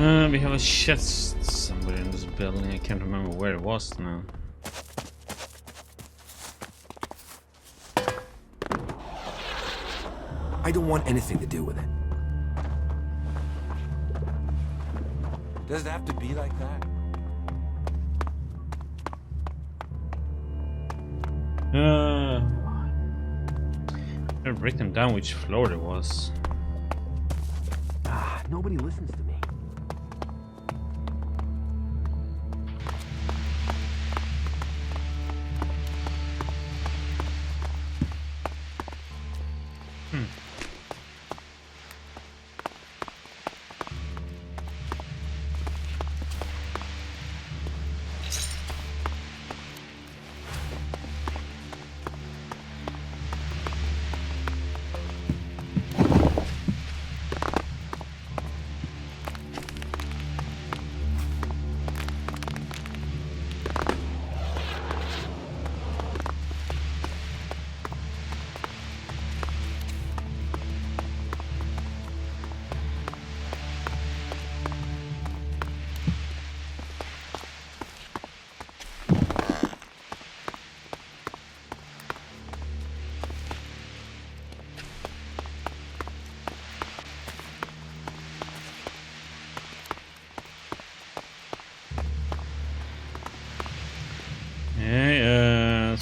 We have a chest somewhere in this building. I can't remember where it was now. I don't want anything to do with it. Does it have to be like that? I've written down which floor it was. Ah, nobody listens to me.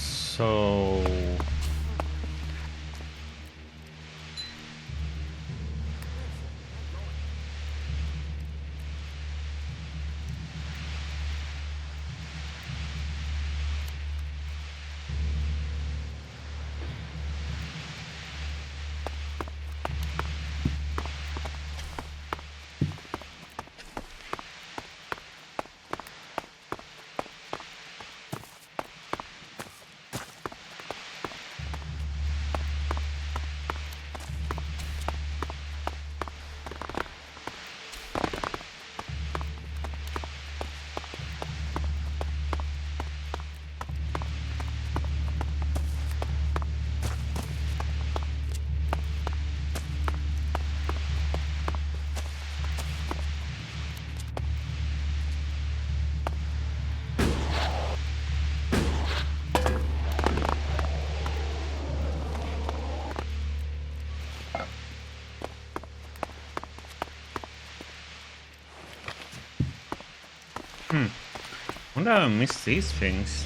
So wonder how I missed these things.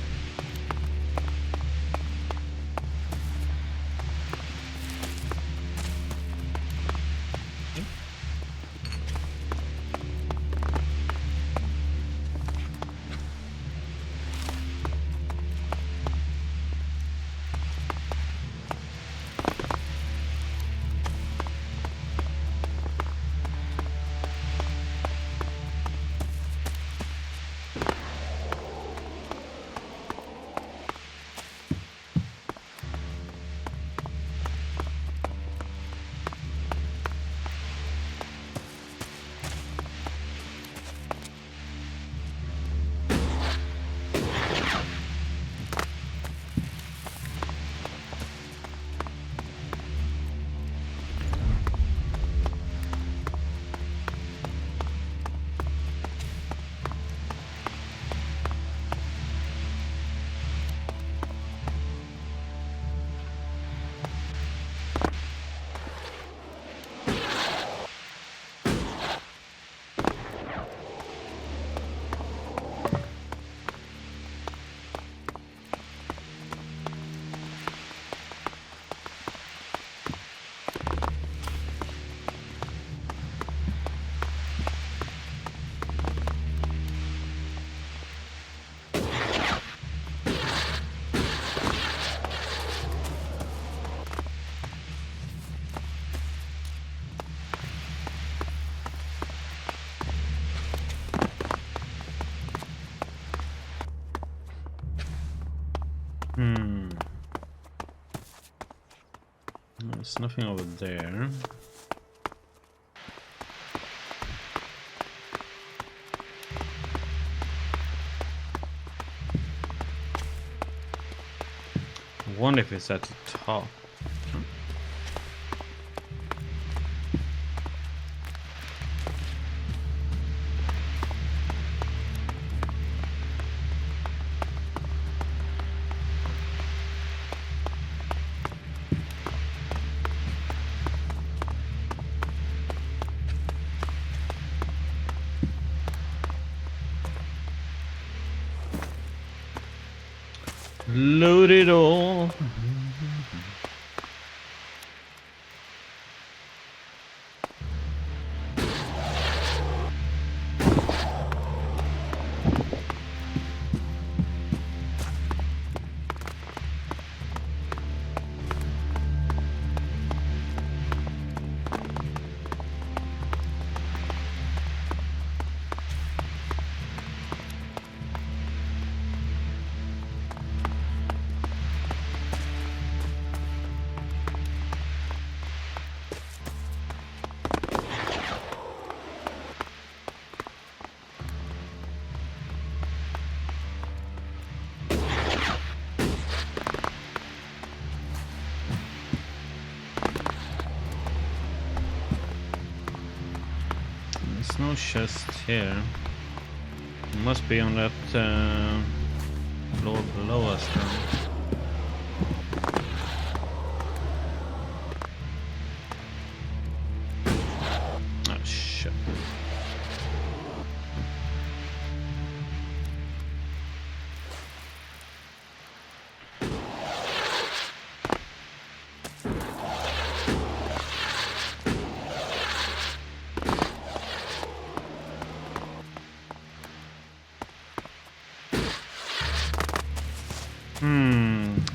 There's nothing over there. I wonder if it's at the top. Load it all. There's no chest here. It must be on that floor below us then. Oh shit.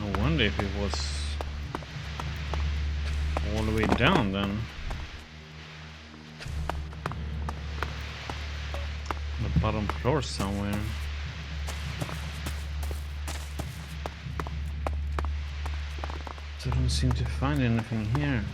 I wonder if it was all the way down then. On the bottom floor somewhere. I don't seem to find anything here.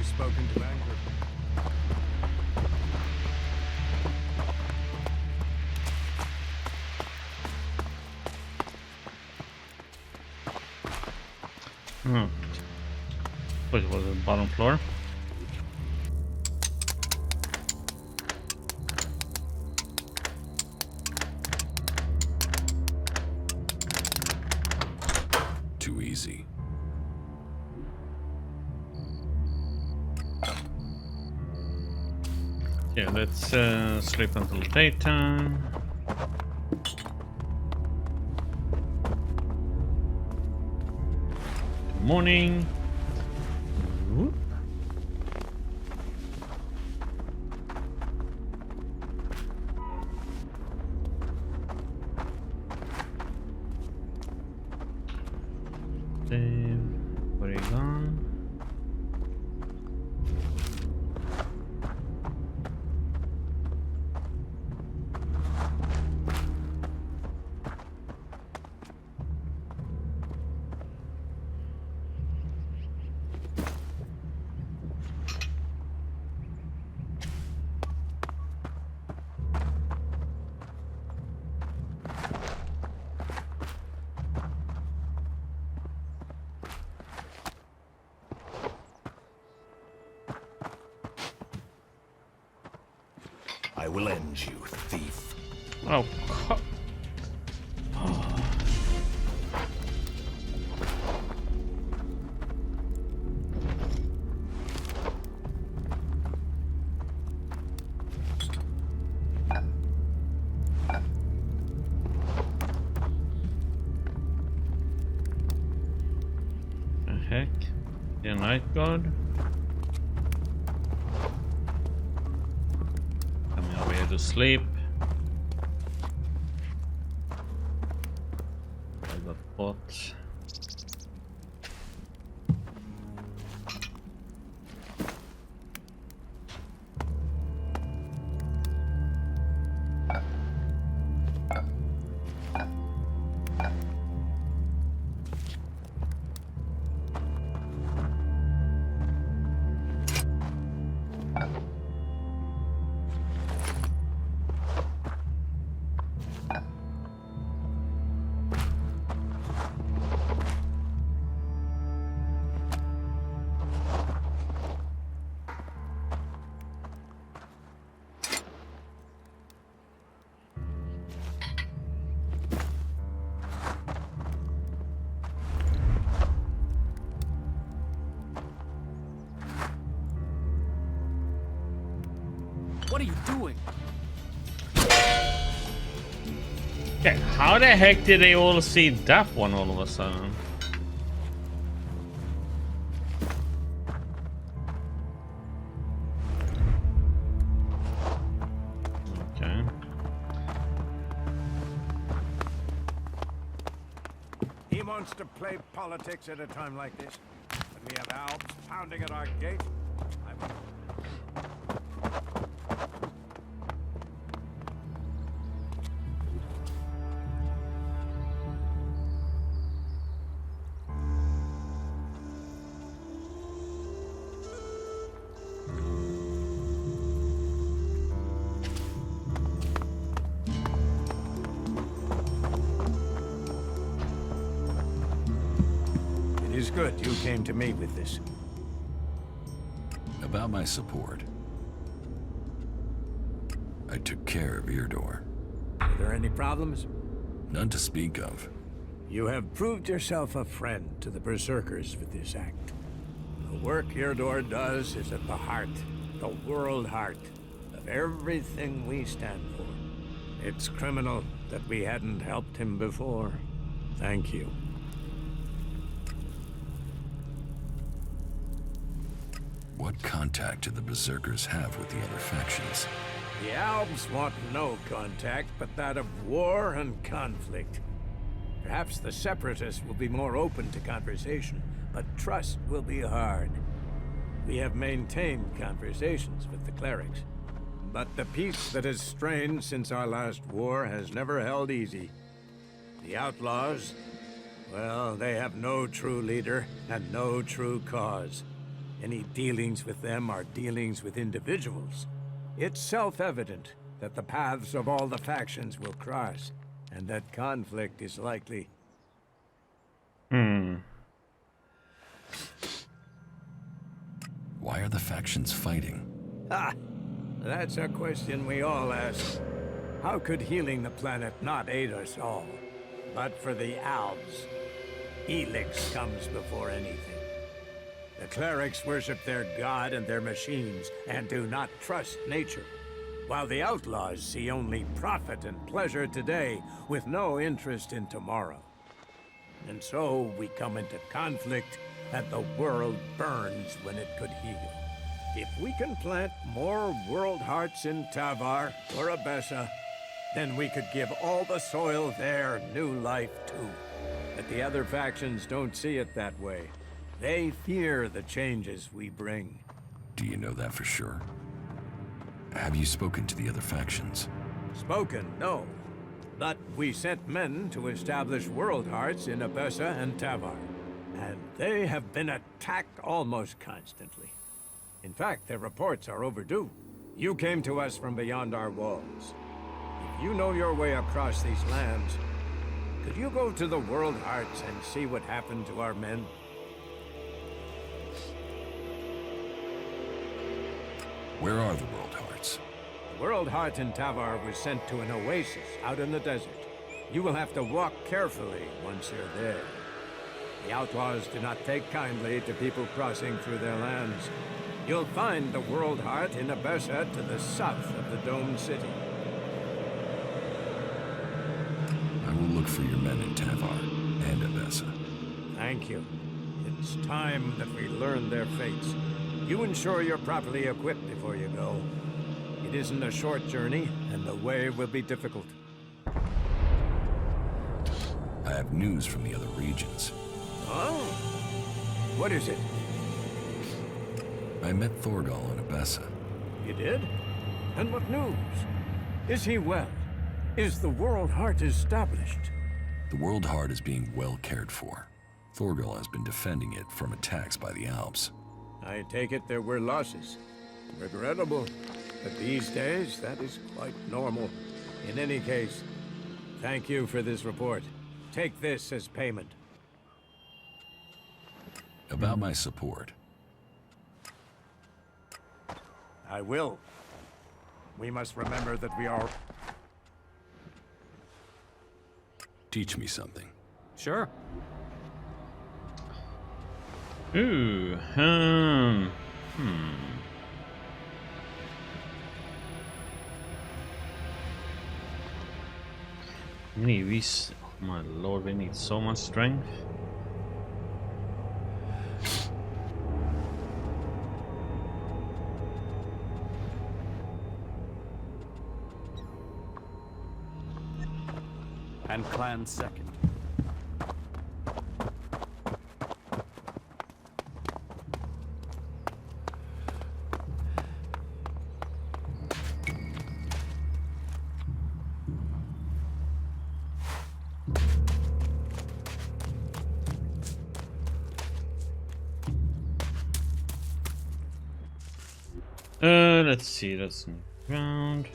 Spoken to anger. What was it, bottom floor? Too easy. Yeah, let's sleep until daytime. Good morning. Whoop. Dave, where are you gone? I will end you, thief. Oh, heck? The night guard? Coming over here to sleep. I got pots. What are you doing? Okay, how the heck did they all see that one all of a sudden? Okay. He wants to play politics at a time like this. When we have Alps pounding at our gate. It is good you came to me with this. About my support. I took care of Eardor. Are there any problems? None to speak of. You have proved yourself a friend to the Berserkers with this act. The work Eardor does is at the heart, the world heart, of everything we stand for. It's criminal that we hadn't helped him before. Thank you. What contact do the Berserkers have with the other factions? The Alps want no contact but that of war and conflict. Perhaps the Separatists will be more open to conversation, but trust will be hard. We have maintained conversations with the clerics, but the peace that has strained since our last war has never held easy. The outlaws, well, they have no true leader and no true cause. Any dealings with them are dealings with individuals. It's self-evident that the paths of all the factions will cross, and that conflict is likely. Why are the factions fighting? Ha! That's a question we all ask. How could healing the planet not aid us all? But for the Alps, ELEX comes before anything. The clerics worship their god and their machines, and do not trust nature. While the outlaws see only profit and pleasure today, with no interest in tomorrow. And so we come into conflict, and the world burns when it could heal. If we can plant more world hearts in Tavar or Abessa, then we could give all the soil there new life too. But the other factions don't see it that way. They fear the changes we bring. Do you know that for sure? Have you spoken to the other factions? Spoken, no. But we sent men to establish world hearts in Abessa and Tavar. And they have been attacked almost constantly. In fact, their reports are overdue. You came to us from beyond our walls. If you know your way across these lands, could you go to the world hearts and see what happened to our men? Where are the World Hearts? The World Heart in Tavar was sent to an oasis out in the desert. You will have to walk carefully once you're there. The outlaws do not take kindly to people crossing through their lands. You'll find the World Heart in Abessa to the south of the Domed City. I will look for your men in Tavar and Abessa. Thank you. It's time that we learn their fates. You ensure you're properly equipped before you go. It isn't a short journey, and the way will be difficult. I have news from the other regions. Oh? What is it? I met Thorgal in Abessa. You did? And what news? Is he well? Is the World Heart established? The World Heart is being well cared for. Thorgal has been defending it from attacks by the Alps. I take it there were losses. Regrettable. But these days, that is quite normal. In any case, thank you for this report. Take this as payment. About my support. I will. We must remember that we are... Teach me something. Sure. Ooh, Oh my lord, we need so much strength. And clan second. Let's see, that's in the ground.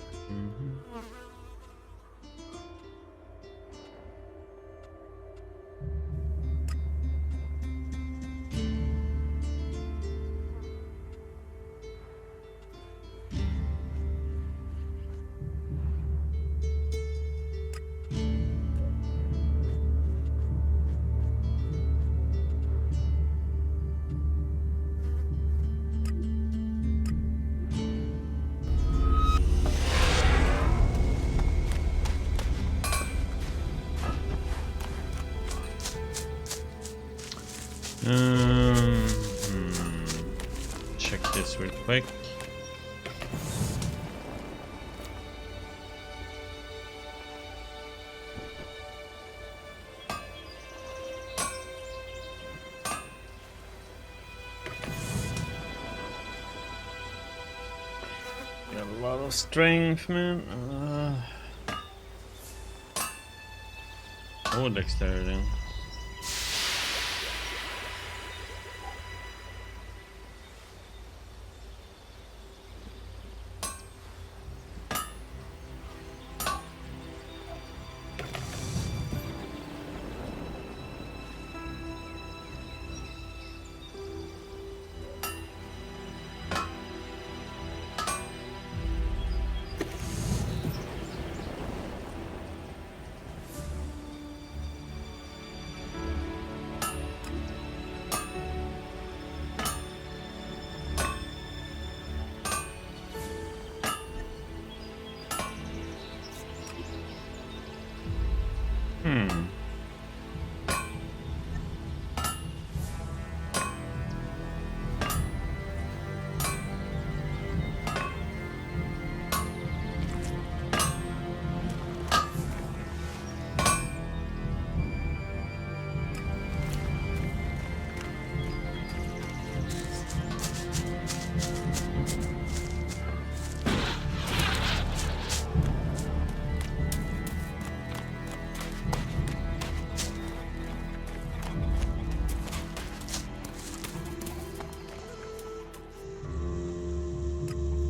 Check this real quick. Got a lot of strength, man. Oh, dexterity.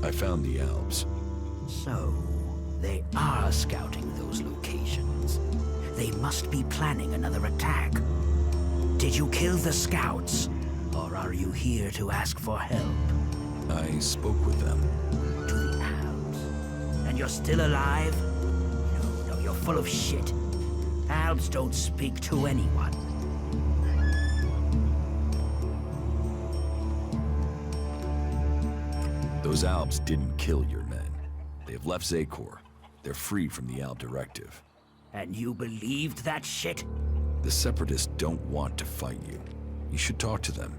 I found the Alps. So, they are scouting those locations. They must be planning another attack. Did you kill the scouts? Or are you here to ask for help? I spoke with them. To the Alps? And you're still alive? No, you're full of shit. Alps don't speak to anyone. Those Alps didn't kill your men. They have left Zakor. They're free from the Alp directive. And you believed that shit? The Separatists don't want to fight you. You should talk to them.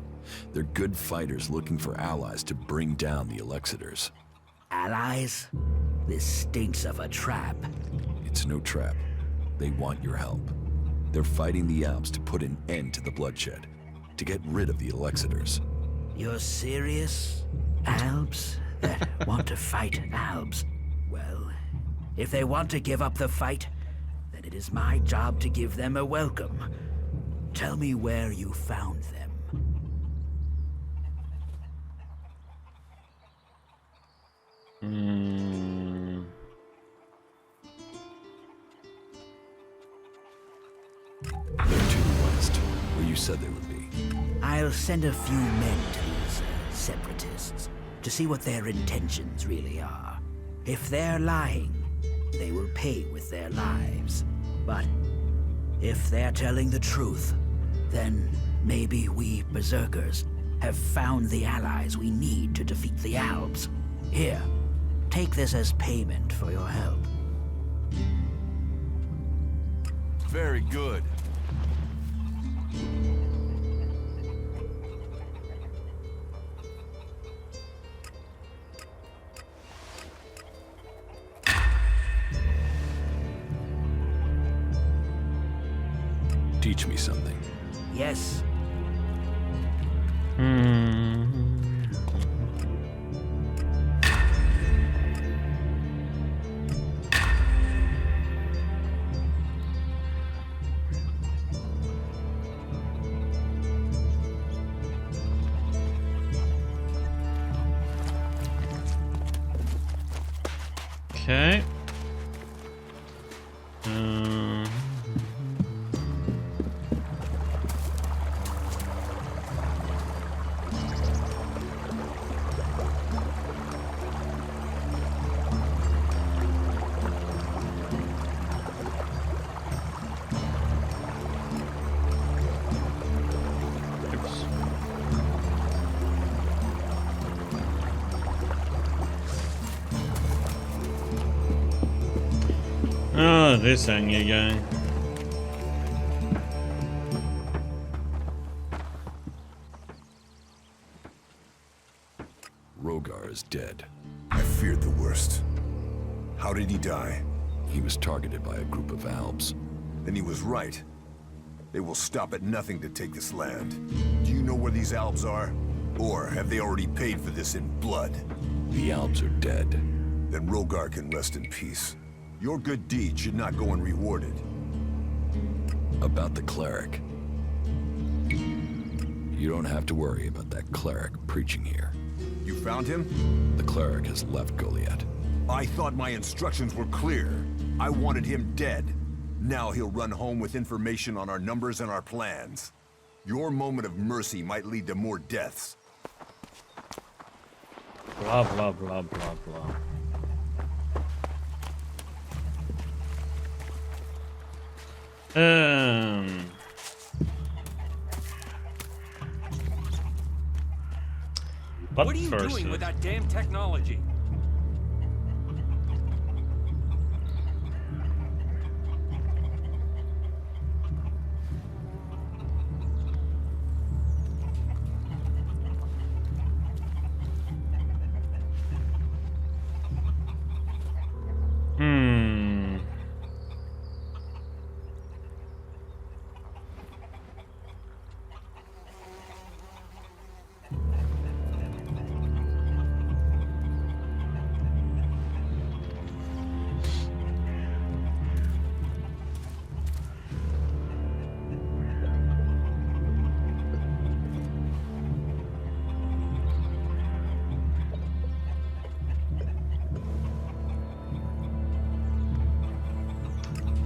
They're good fighters looking for allies to bring down the Elexitors. Allies? This stinks of a trap. It's no trap. They want your help. They're fighting the Alps to put an end to the bloodshed, to get rid of the Elexitors. You're serious? Alps that want to fight Alps? Well, if they want to give up the fight, then it is my job to give them a welcome. Tell me where you found them. They're to the west, where you said they would be. I'll send a few men to these separatists to see what their intentions really are. If they're lying, they will pay with their lives. But if they're telling the truth, then maybe we berserkers have found the allies we need to defeat the Alps. Here, take this as payment for your help. Very good. Teach me something. Yes. Okay. Oh, this angry guy. Rogar is dead. I feared the worst. How did he die? He was targeted by a group of Alps. Then he was right. They will stop at nothing to take this land. Do you know where these Alps are? Or have they already paid for this in blood? The Alps are dead. Then Rogar can rest in peace. Your good deed should not go unrewarded. About the cleric. You don't have to worry about that cleric preaching here. You found him? The cleric has left Goliet. I thought my instructions were clear. I wanted him dead. Now he'll run home with information on our numbers and our plans. Your moment of mercy might lead to more deaths. Blah blah blah blah blah. But What are you first, doing with that damn technology?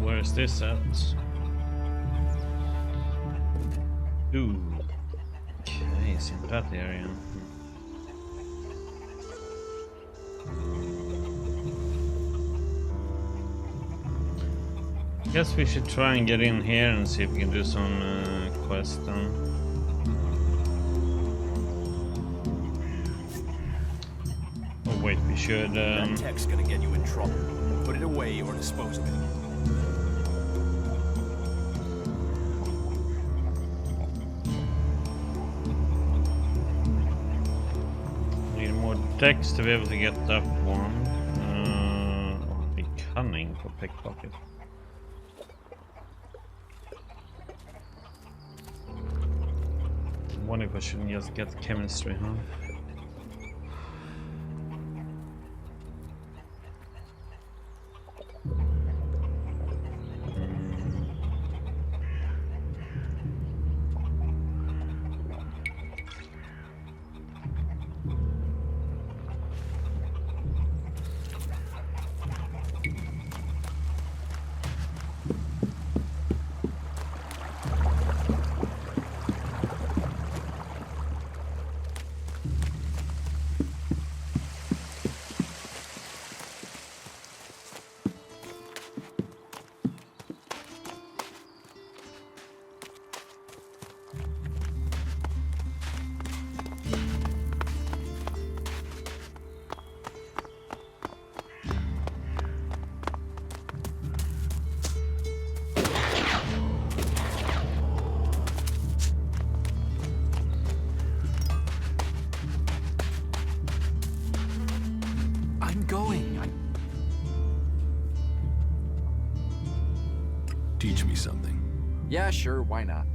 Where's this at? Ooh. Okay, it's in that area. Guess we should try and get in here and see if we can do some quest then. Oh wait, we should That tech's gonna get you in trouble. Put it away or dispose of it. more decks to be able to get that one. Or be cunning for pickpocket. I wonder if I shouldn't just get chemistry, huh? Teach me something. Yeah, sure, why not?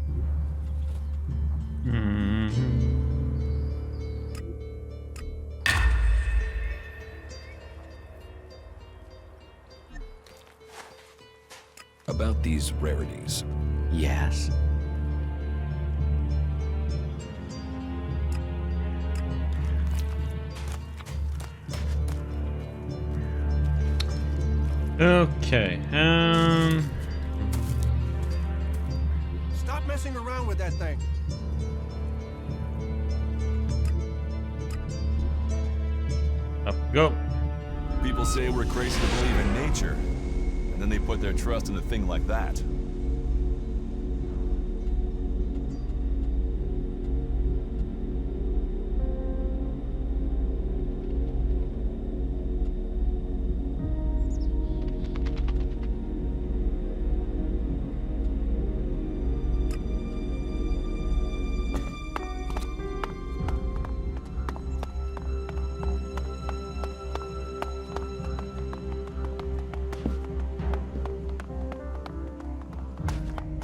About these rarities. Yes? Okay. Stop messing around with that thing. Up we go. People say we're crazy to believe in nature, and then they put their trust in a thing like that.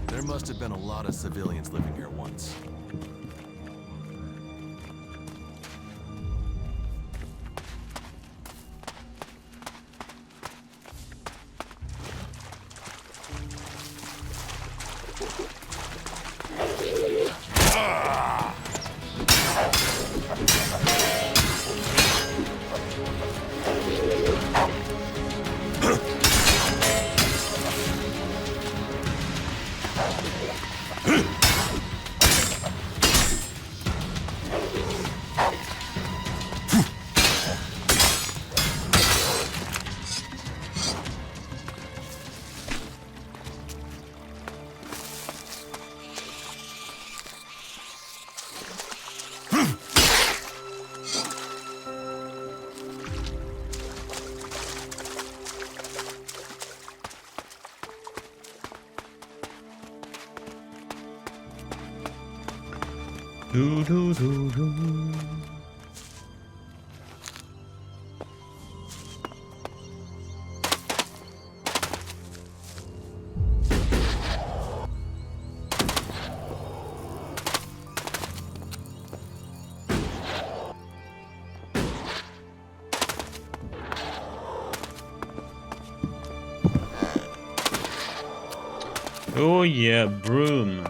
There must have been a lot of civilians living here once. Do do do do. Oh yeah, broom.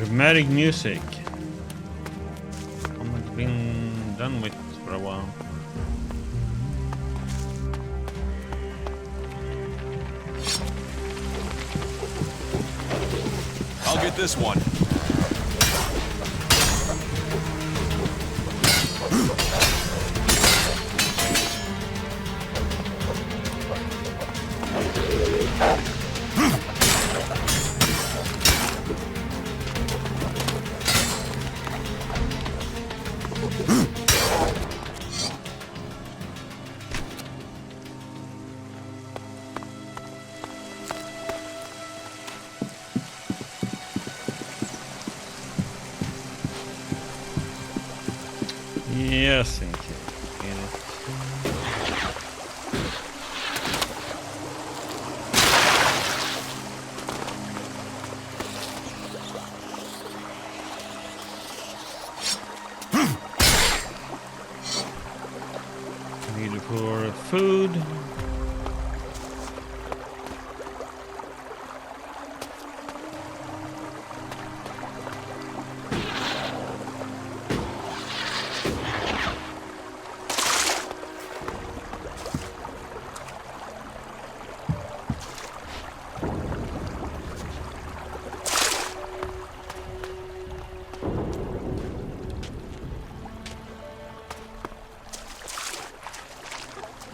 Dramatic music. I've been done with for a while. I'll get this one. Yes, thank you. Need it for food.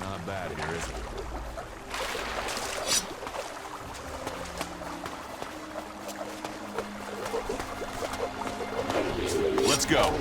Not bad here, is it? Let's go.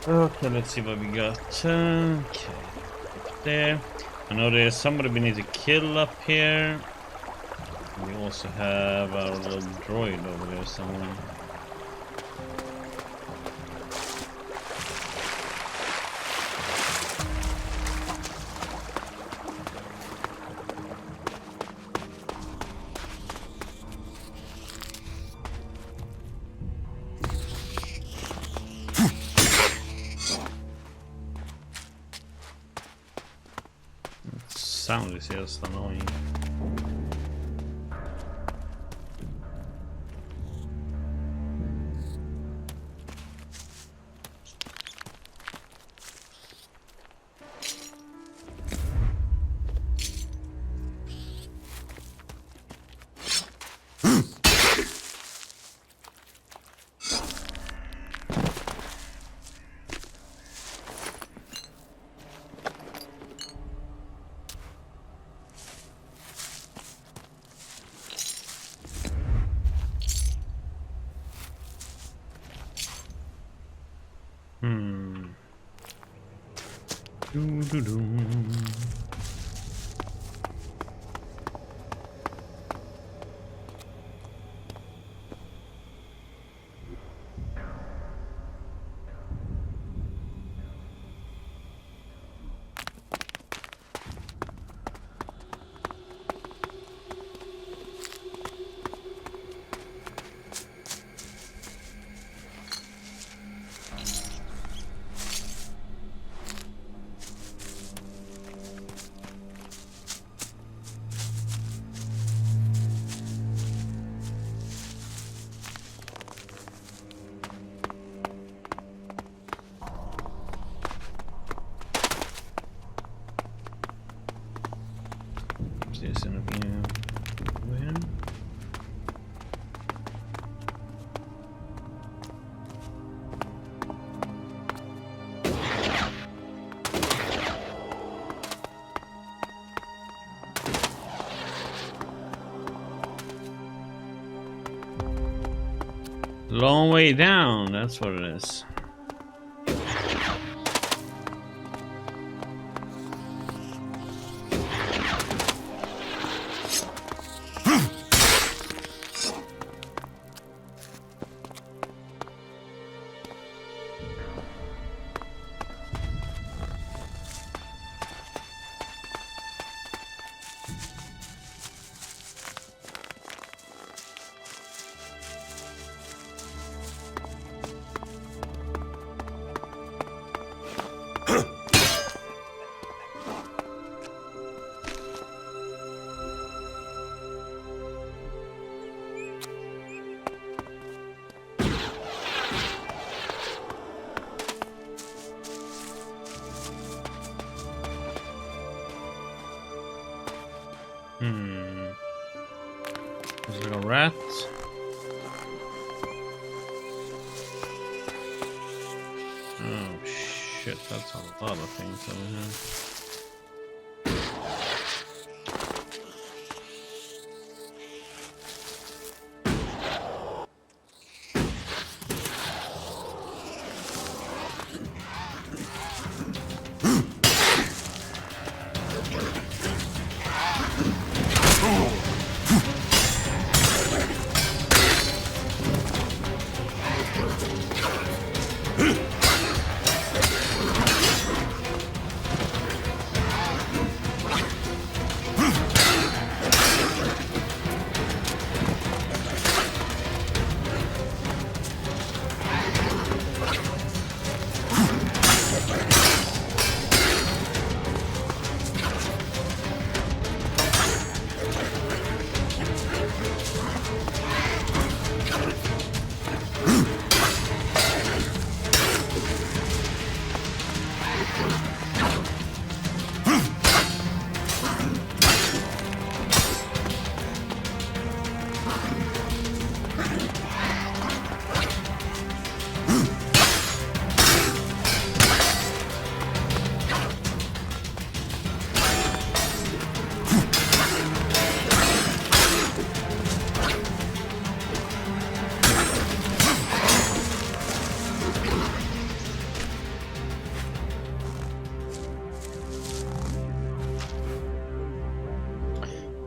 Okay, let's see what we got. Okay, there. I know there's somebody we need to kill up here. We also have our little droid over there somewhere. Sound is just annoying. Long way down, that's what it is. There's a little rat. Oh shit, that's a lot of things over here.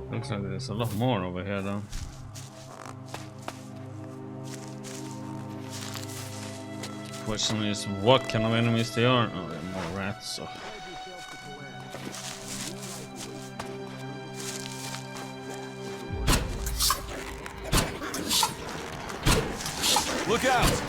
Looks like there's a lot more over here though. Question is, what kind of enemies they are? Oh, they're more rats. So. Look out!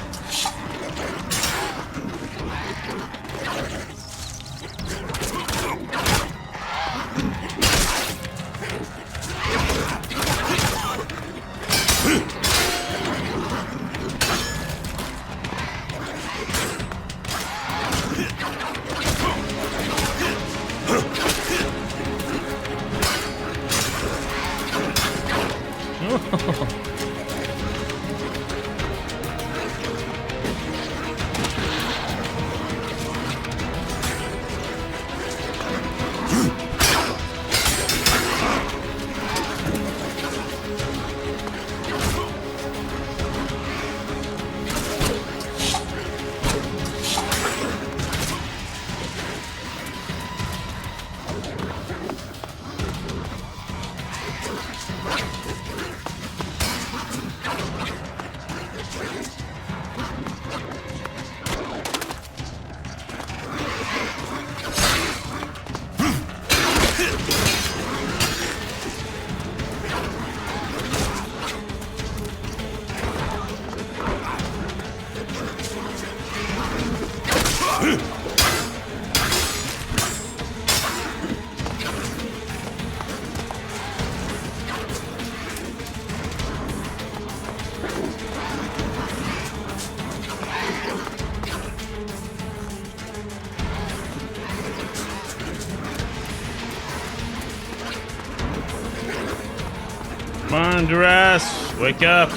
Come on, Duras, wake up.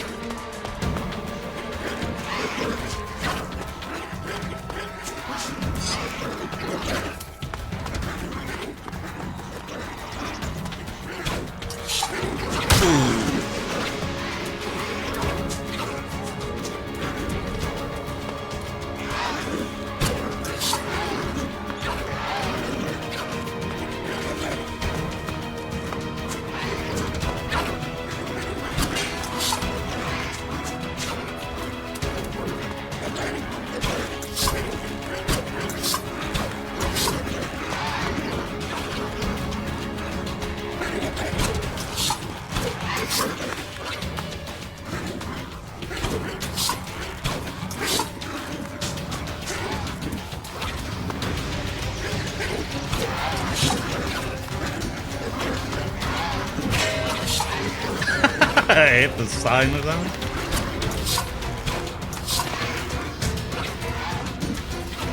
I hit the sign of that.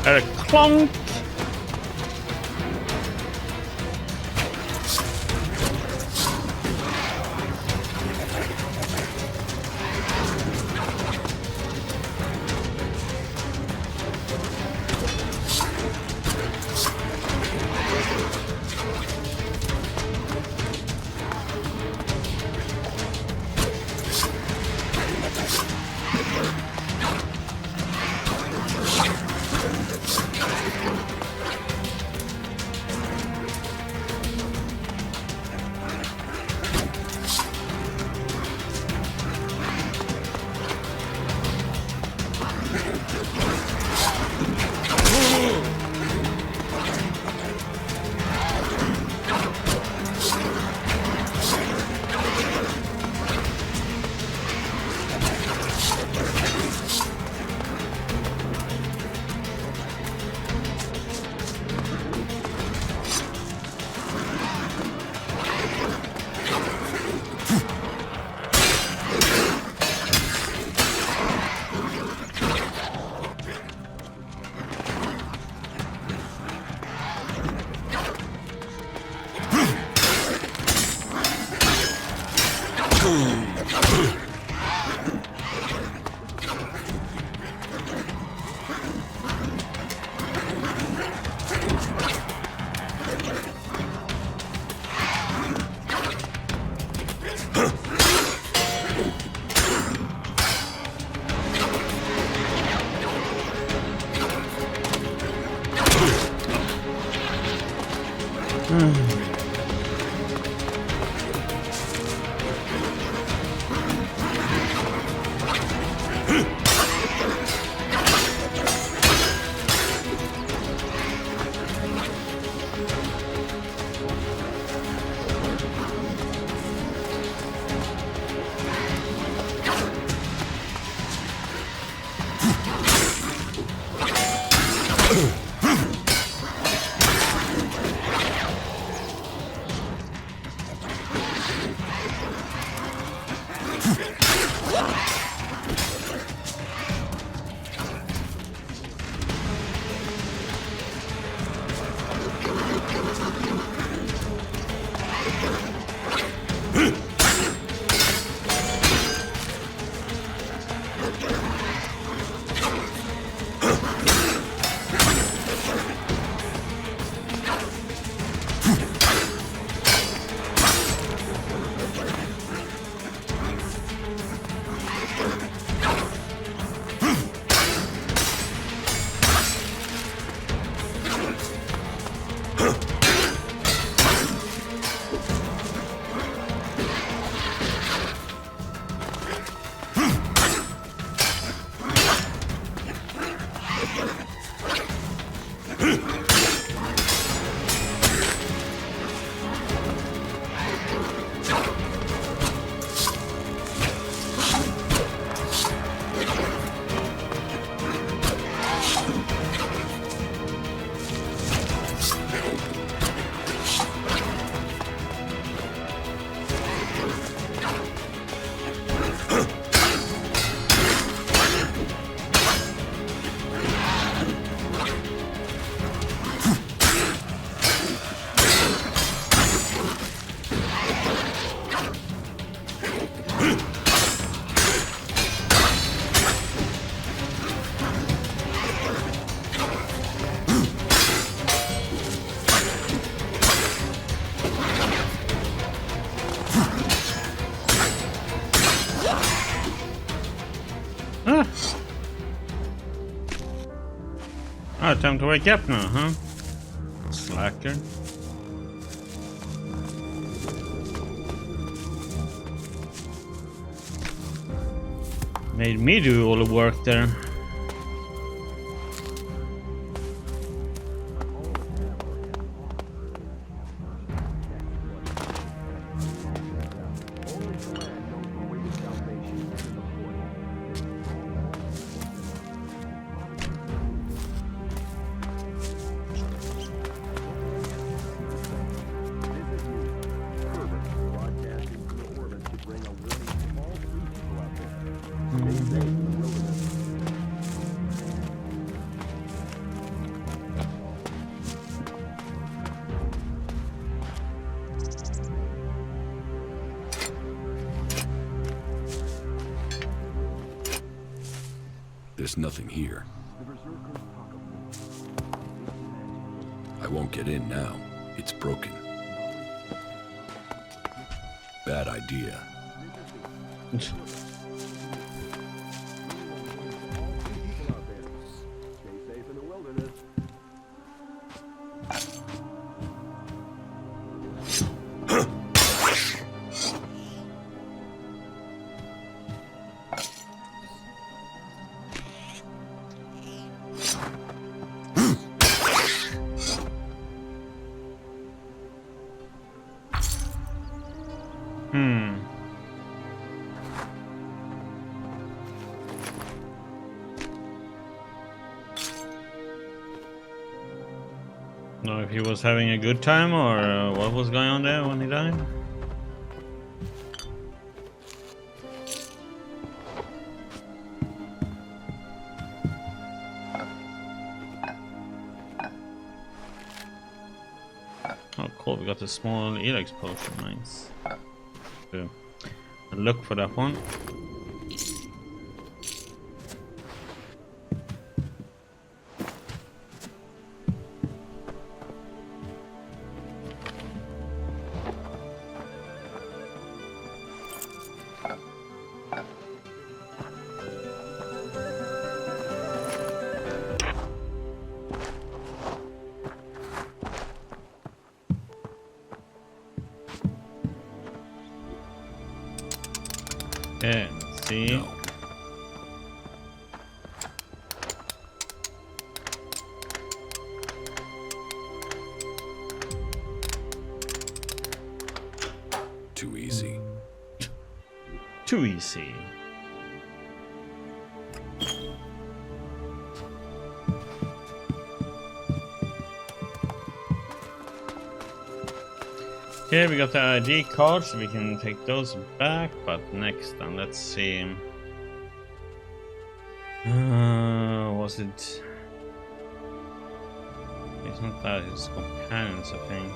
A clunk. Oh, time to wake up now, huh? Slacker. Made me do all the work there. Broadcasting from the orbit to bring a warning There's nothing here. I won't get in now. It's broken. Bad idea. Know if he was having a good time or what was going on there when he died. Oh, cool! We got a small ELEX potion. Nice. So, look for that one. Okay, let's see. No. Too easy. Too easy. Okay, we got the ID card, so we can take those back. But next, then, let's see. Was it? It's not that. It's companions, I think.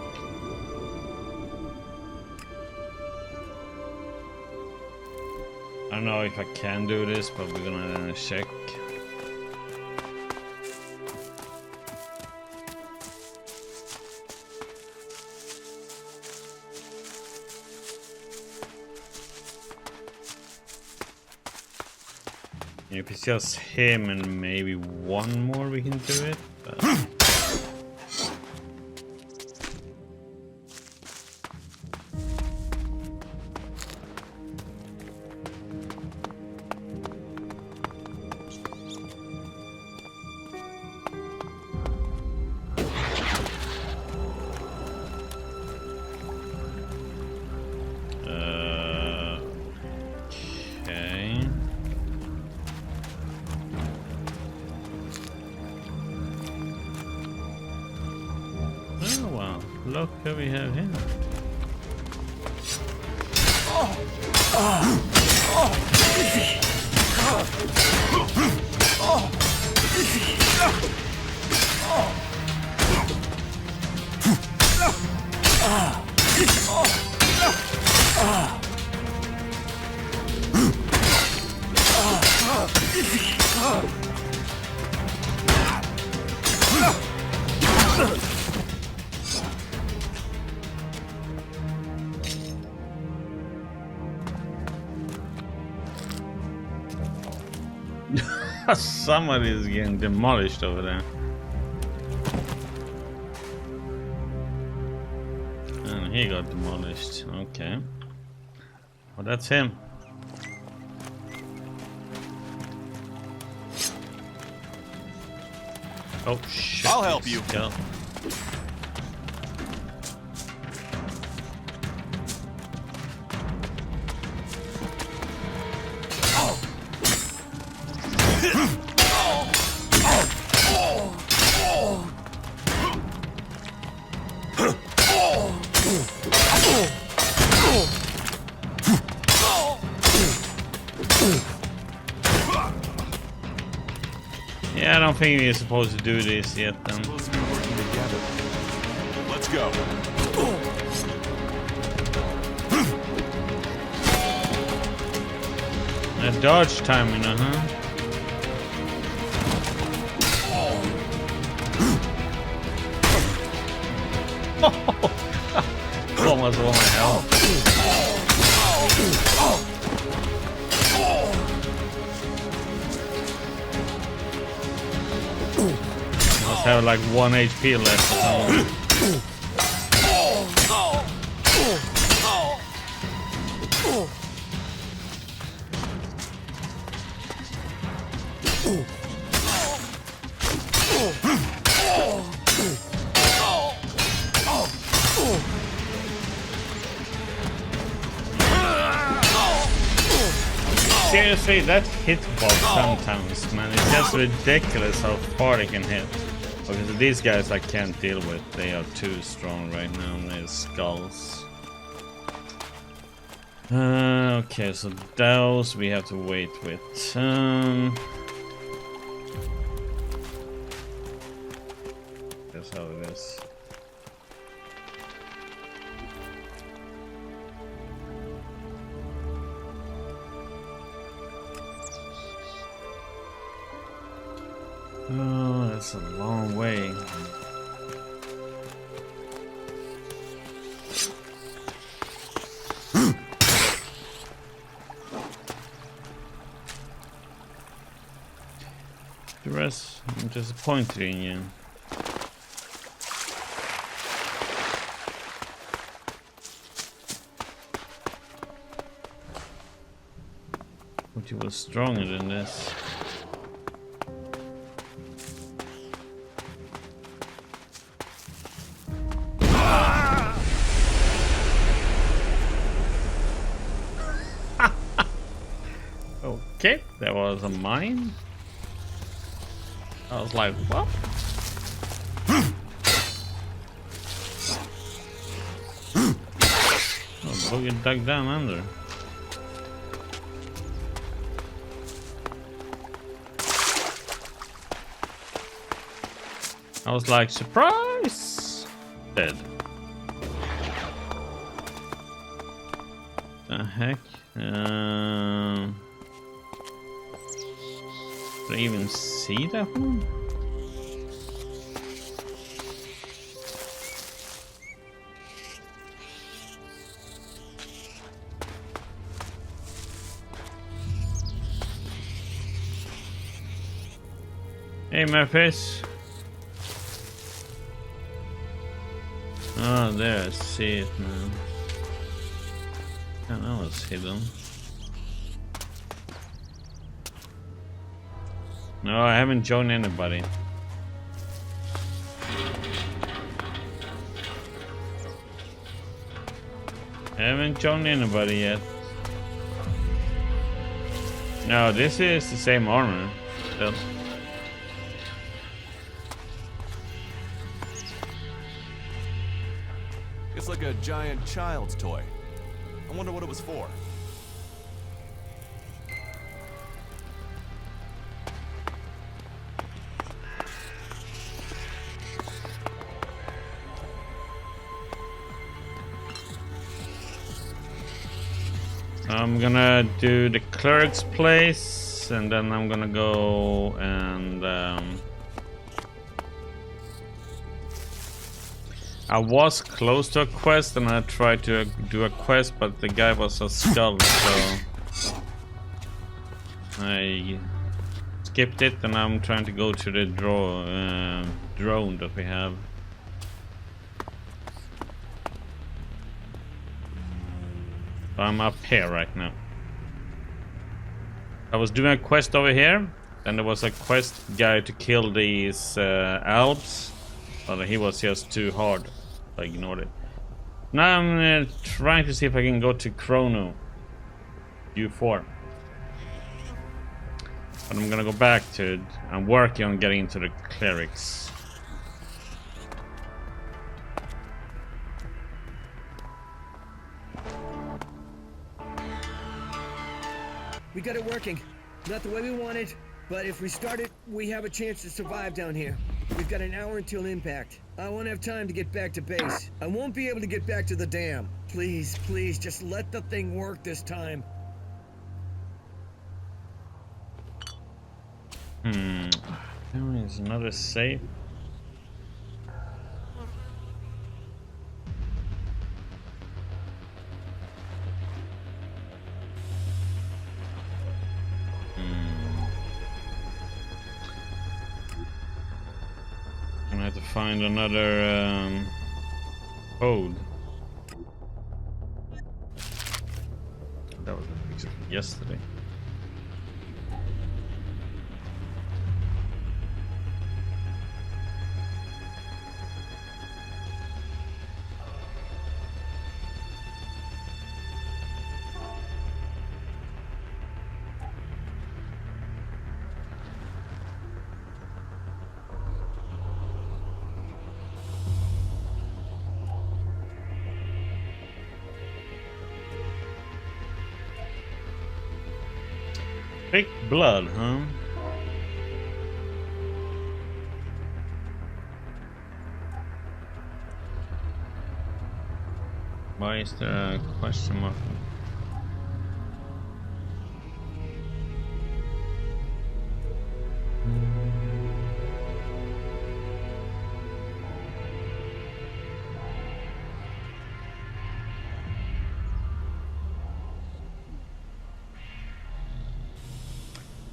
I don't know if I can do this, but we're gonna check. If it's just him and maybe one more, we can do it. But... okay. Oh wow, look who we have here. Somebody is getting demolished over there. And he got demolished. Okay. Well, that's him. Oh shit. I'll help you. Kill. Yeah, I don't think we're supposed to do this yet then. Let's go. A dodge timing, huh? Almost all my health. Must have like 1 HP left or something. Seriously, that hitbox sometimes, man, it's just ridiculous how far they can hit. Because these guys I can't deal with, they are too strong right now, and their skulls. Okay, so those we have to wait with. That's how it is. Oh, that's a long way. Duras, I'm disappointed in you. But you were stronger than this. Okay, there was a mine. I was like, what? Oh, boogie dug down under. I was like, surprise! Dead. The heck? Did I even see that one? Hey, Murphys. Oh, there, I see it now. I know it's hidden. No, I haven't joined anybody. I haven't joined anybody yet. No, this is the same armor. Still. It's like a giant child's toy. I wonder what it was for. I'm gonna do the cleric's place, and then I'm gonna go and I was close to a quest, and I tried to do a quest, but the guy was a skull, so I skipped it, and I'm trying to go to the drone that we have. I'm up here right now. I was doing a quest over here, and there was a quest guy to kill these elves, but he was just too hard. I ignored it. Now I'm trying to see if I can go to Chrono U4. But I'm gonna go back to it. I'm working on getting into the clerics. We got it working. Not the way we wanted, but if we start it, we have a chance to survive down here. We've got an hour until impact. I won't have time to get back to base. I won't be able to get back to the dam. Please, please, just let the thing work this time. There is another safe. find another code. That was yesterday. Fake blood, huh? Why is there a question mark?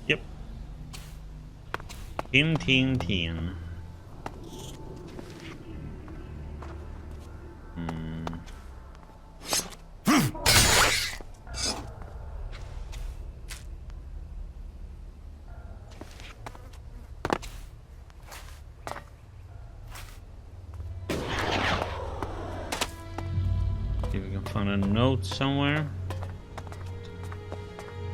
Yep. Tin. See if we can find a note somewhere.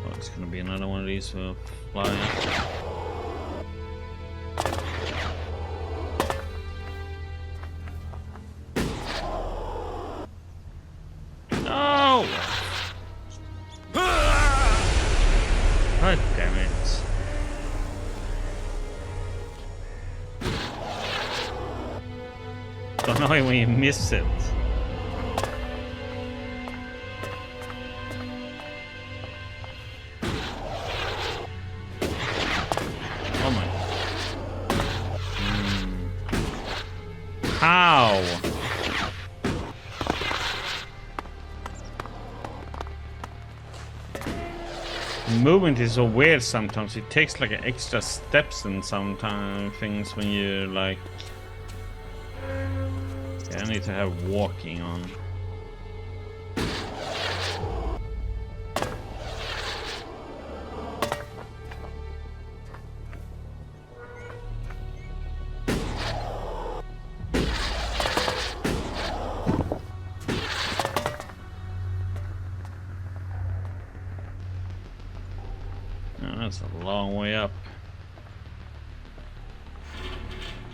Oh, it's gonna be another one of these flying. No! God damn it. So annoying when you miss it. Oh my. How? Movement is so weird sometimes. It takes like extra steps in some things when you like. Yeah, I need to have walking on. That's a long way up.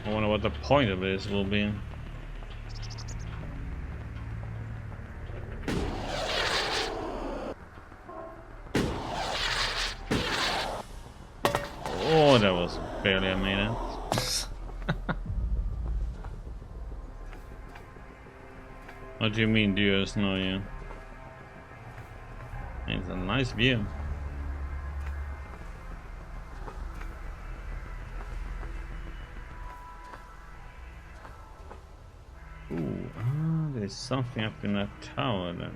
I wonder what the point of this will be. Oh, that was barely a minute. What do you mean, Duras? No, yeah. It's a nice view. Ooh, there's something up in that tower then.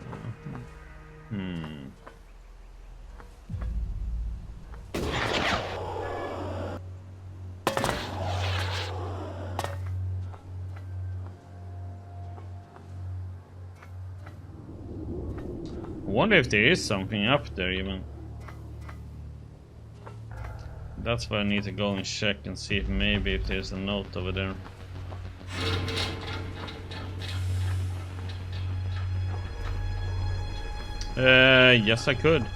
I wonder if there is something up there even. That's why I need to go and check and see if maybe if there's a note over there. Yes, I could.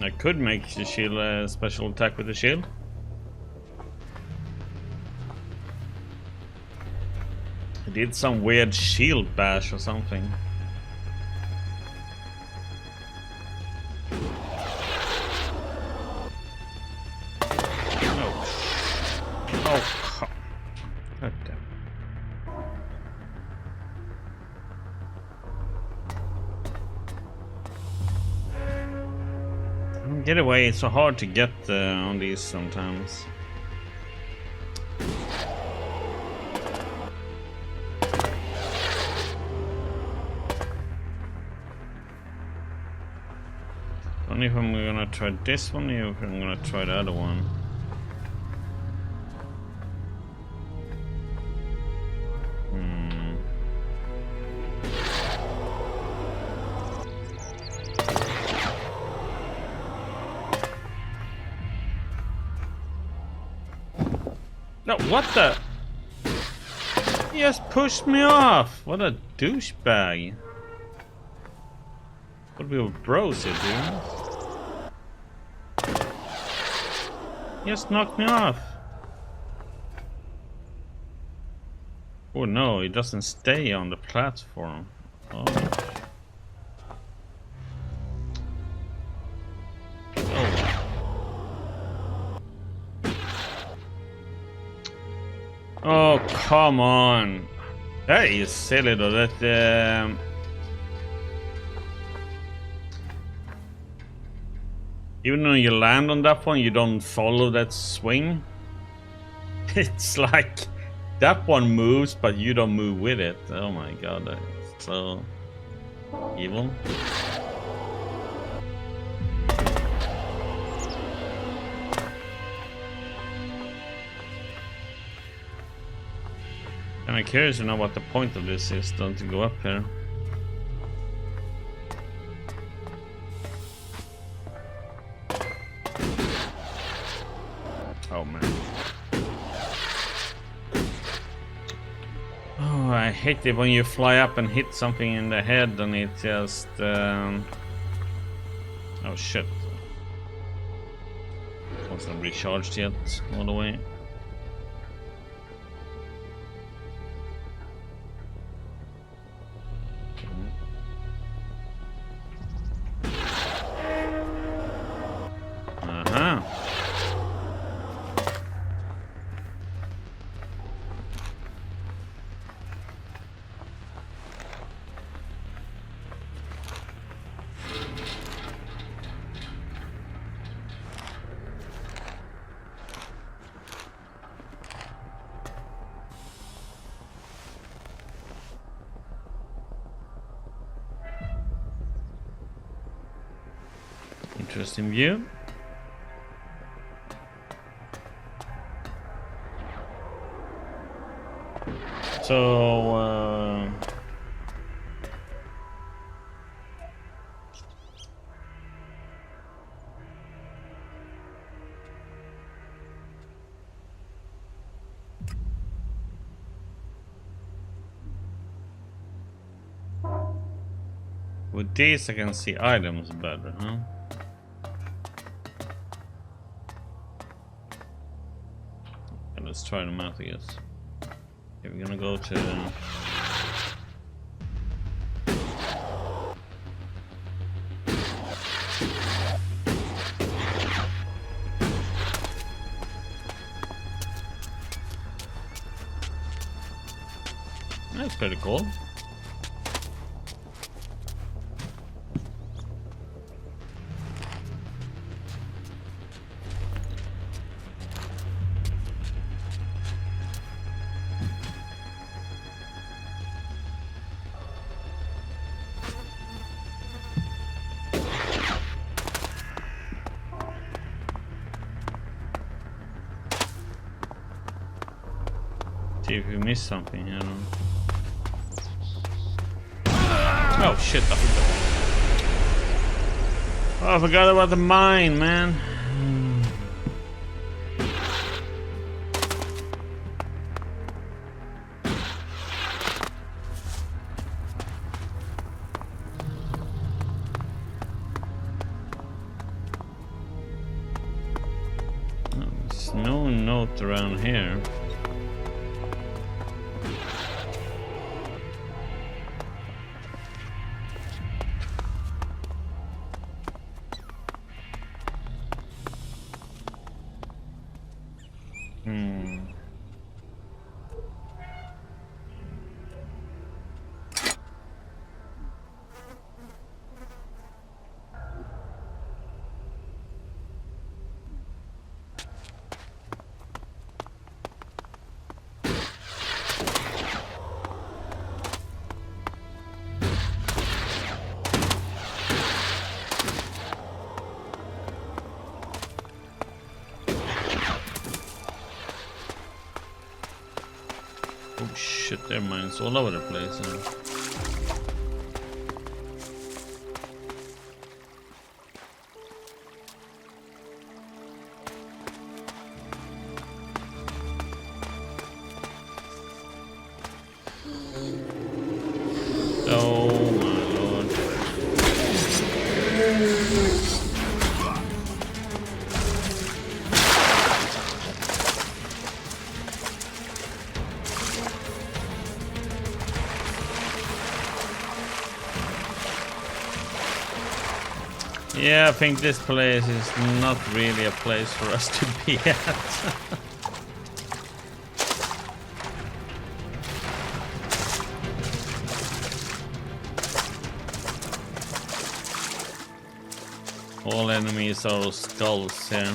I could make the shield a special attack with the shield. I did some weird shield bash or something. Oh, God damn. Get away, it's so hard to get on these sometimes. I don't know if I'm gonna try this one or if I'm gonna try the other one. No, what the? He just pushed me off. What a douchebag. What we were bros here, dude. He just knocked me off. Oh no, he doesn't stay on the platform. Oh. Oh, come on. That is silly though. That even when you land on that one, you don't follow that swing. It's like that one moves, but you don't move with it. Oh my god, that's so evil. I'm curious to know what the point of this is, don't to go up here. Oh man. Oh, I hate it when you fly up and hit something in the head and it just... Oh shit. Wasn't recharged yet all the way. Interesting view. So with these I can see items better, huh? Let's try them out, I guess. Okay, we're gonna go to... That's pretty cool. See if we missed something here. Oh shit! Oh, I forgot about the mine, man. There's no note around here. Oh shit, there are mines all over the place. Oh my lord. Yeah, I think this place is not really a place for us to be at. All enemies are skulls here.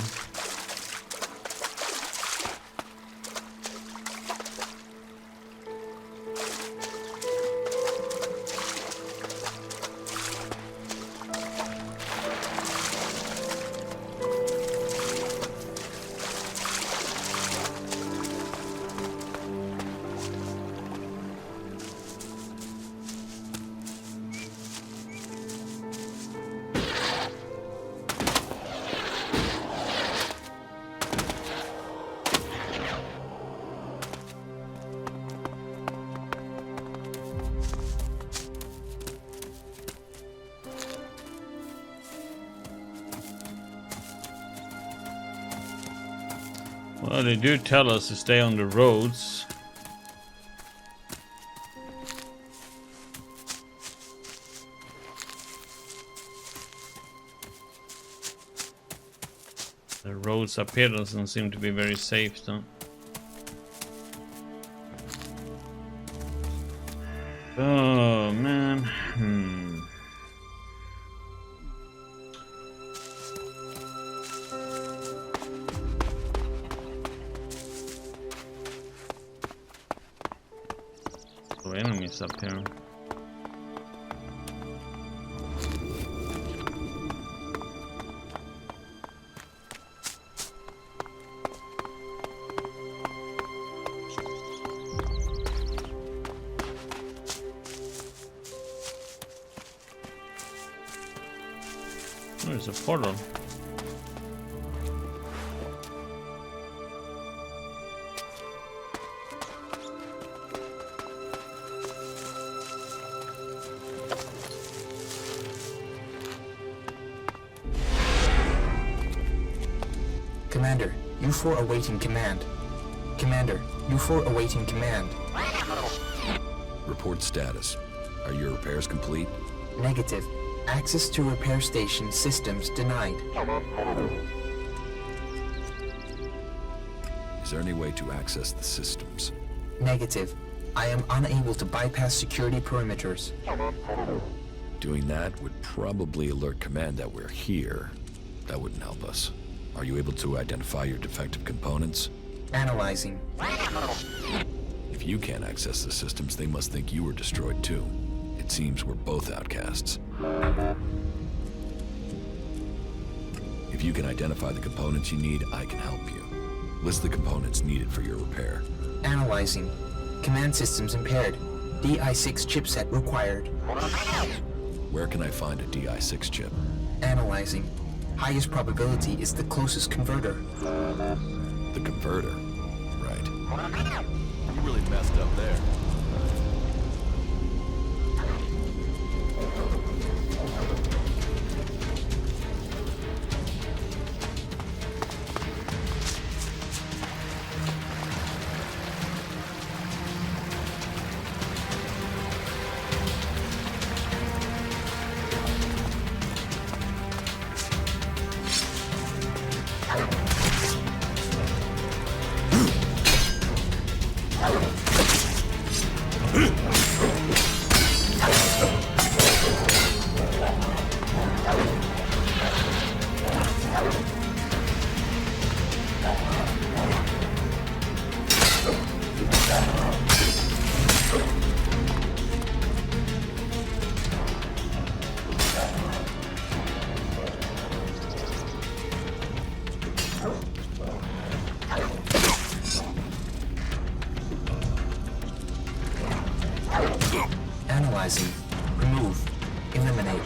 Well, they do tell us to stay on the roads. The roads up here doesn't seem to be very safe though. Oh man. Enemies up here. There's a portal. Commander, U4 awaiting command. Commander, U4 awaiting command. Report status. Are your repairs complete? Negative. Access to repair station systems denied. Is there any way to access the systems? Negative. I am unable to bypass security perimeters. Doing that would probably alert command that we're here. That wouldn't help us. Are you able to identify your defective components? Analyzing. If you can't access the systems, they must think you were destroyed too. It seems we're both outcasts. If you can identify the components you need, I can help you. List the components needed for your repair. Analyzing. Command systems impaired. DI6 chipset required. Where can I find a DI6 chip? Analyzing. Highest probability is the closest converter. The converter? Right. You really messed up there. Analyzing. Remove. Eliminate.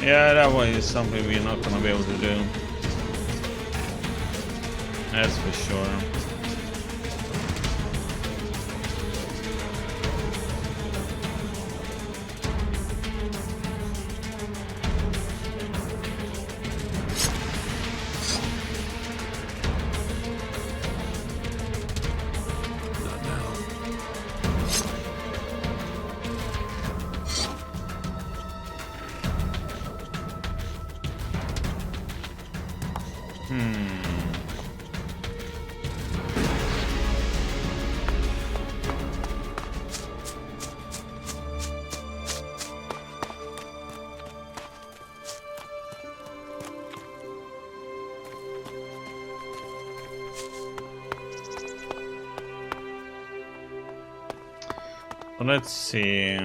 Yeah, that one is something we're not gonna be able to do. That's for sure. Not now. So let's see.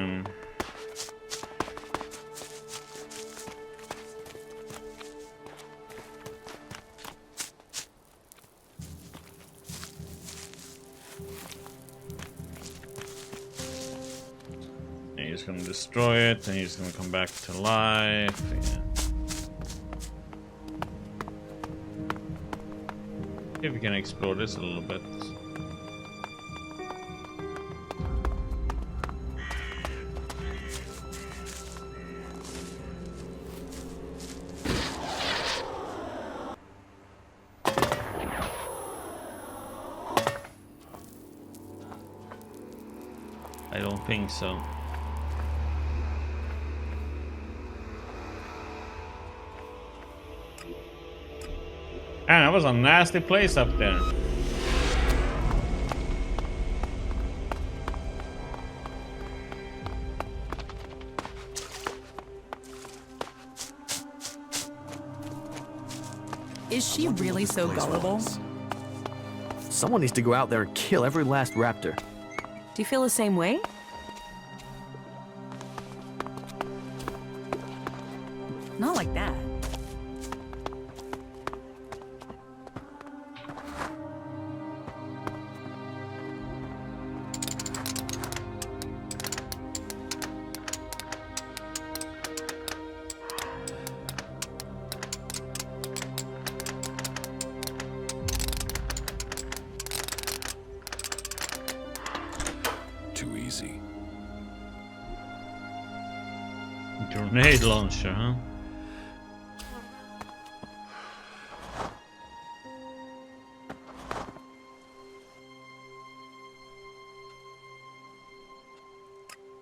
He's gonna destroy it, and he's gonna come back to life. Yeah. See if we can explore this a little bit. I don't think so. Man, that was a nasty place up there. Is she really so gullible? Someone needs to go out there and kill every last raptor. Do you feel the same way? Not like that. Too easy. Grenade launcher, huh?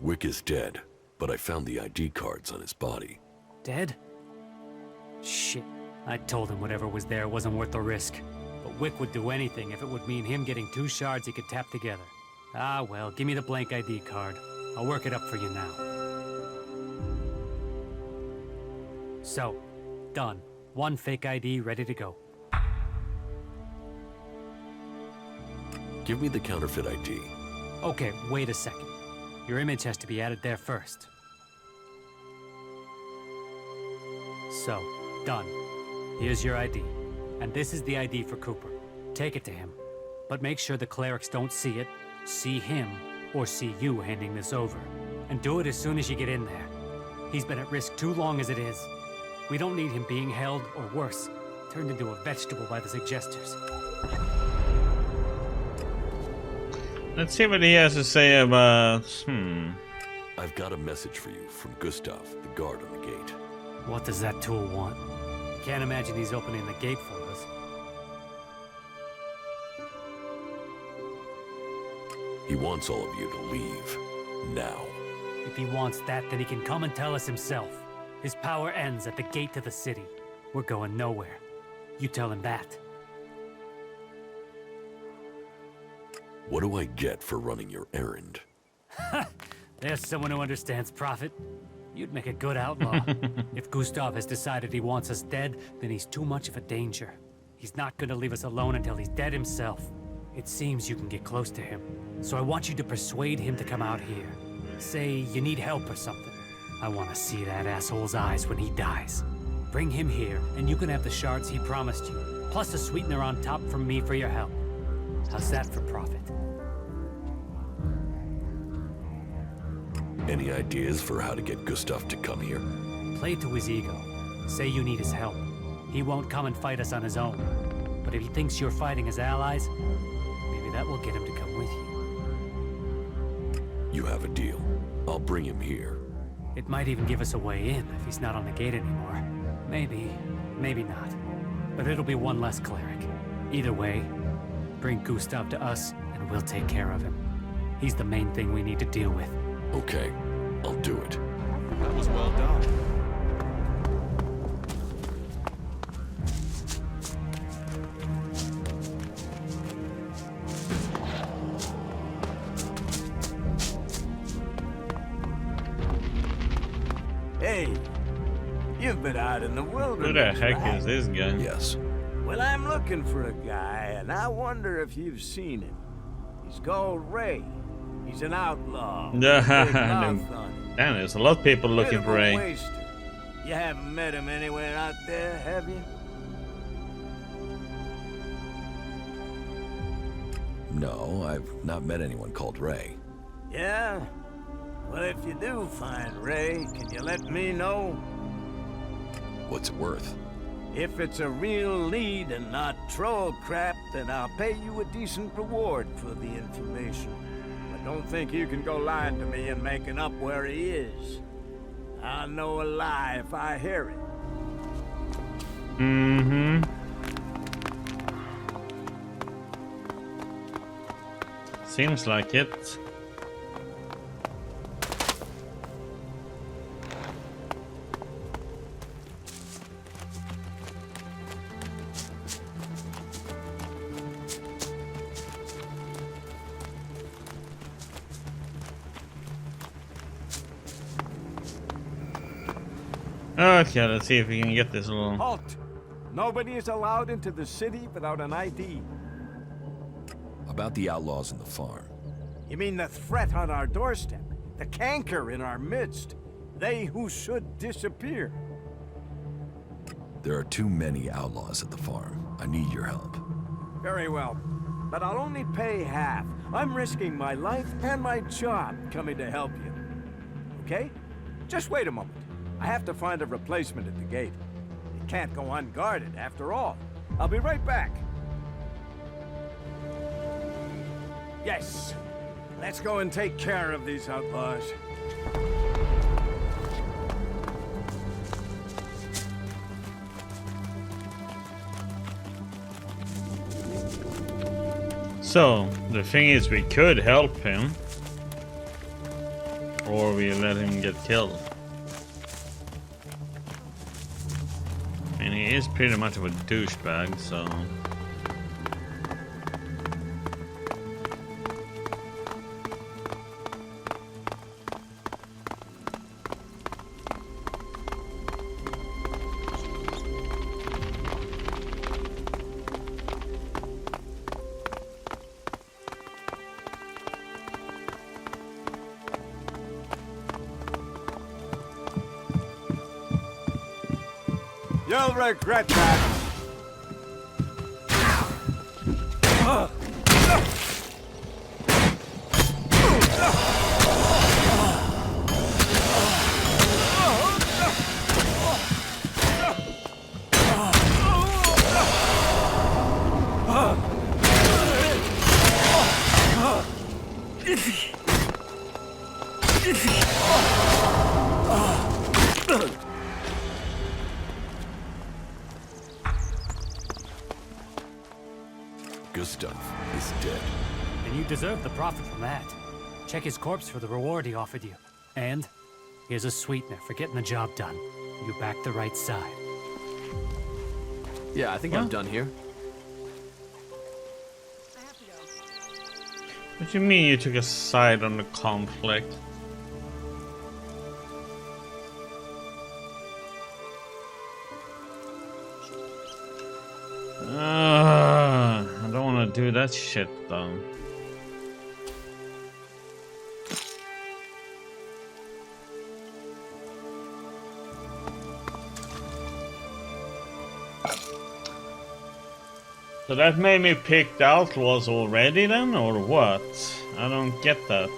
Wick is dead, but I found the ID cards on his body. Dead? Shit. I told him whatever was there wasn't worth the risk. But Wick would do anything if it would mean him getting 2 shards he could tap together. Ah, well, give me the blank ID card. I'll work it up for you now. So, done. 1 fake ID ready to go. Give me the counterfeit ID. Okay, wait a second. Your image has to be added there first. So, done. Here's your ID. And this is the ID for Cooper. take it to him. But make sure the clerics don't see it, see him, or see you handing this over. And do it as soon as you get in there. He's been at risk too long as it is. We don't need him being held, or worse, turned into a vegetable by the suggesters. Let's see what he has to say about... I've got a message for you from Gustav, the guard on the gate. What does that tool want? Can't imagine he's opening the gate for us. He wants all of you to leave. Now. If he wants that, then he can come and tell us himself. His power ends at the gate to the city. We're going nowhere. You tell him that. What do I get for running your errand? There's someone who understands profit. You'd make a good outlaw. If Gustav has decided he wants us dead, then he's too much of a danger. He's not gonna leave us alone until he's dead himself. It seems you can get close to him. So I want you to persuade him to come out here. Say you need help or something. I want to see that asshole's eyes when he dies. Bring him here, and you can have the shards he promised you, plus a sweetener on top from me for your help. How's that for profit? Any ideas for how to get Gustav to come here? Play to his ego. Say you need his help. He won't come and fight us on his own. But if he thinks you're fighting his allies, maybe that will get him to come with you. You have a deal. I'll bring him here. It might even give us a way in if he's not on the gate anymore. Maybe, maybe not. But it'll be one less cleric. Either way, bring Gustav to us and we'll take care of him. He's the main thing we need to deal with. Okay, I'll do it. That was well done. Hey, you've been out in the wilderness. Who the heck right? is this guy? Yes. Well, I'm looking for a guy, and I wonder if you've seen him. He's called Ray. He's an outlaw. Damn, there's a lot of people looking for Ray. Waster. You haven't met him anywhere out there, have you? No, I've not met anyone called Ray. Yeah? Well, if you do find Ray, can you let me know? What's it worth? If it's a real lead and not troll crap, then I'll pay you a decent reward for the information. But don't think you can go lying to me and making up where he is. I'll know a lie if I hear it. Mm-hmm. Seems like it. Okay, let's see if we can get this little... Halt! Nobody is allowed into the city without an ID. About the outlaws in the farm. You mean the threat on our doorstep? The canker in our midst? They who should disappear? There are too many outlaws at the farm. I need your help. Very well, but I'll only pay half. I'm risking my life and my job coming to help you. Okay? Just wait a moment. I have to find a replacement at the gate. It can't go unguarded, after all. I'll be right back. Yes. Let's go and take care of these outlaws. So, the thing is, we could help him. Or we let him get killed. I mean, he is pretty much of a douchebag, so... You'll regret that. Gustav is dead. And you deserve the profit from that. Check his corpse for the reward he offered you. And here's a sweetener for getting the job done. You backed the right side. Yeah, I think I'm done here. What do you mean you took a side on the conflict? I don't want to do that shit though. So that made me pick the outlaws already then, or what? I don't get that.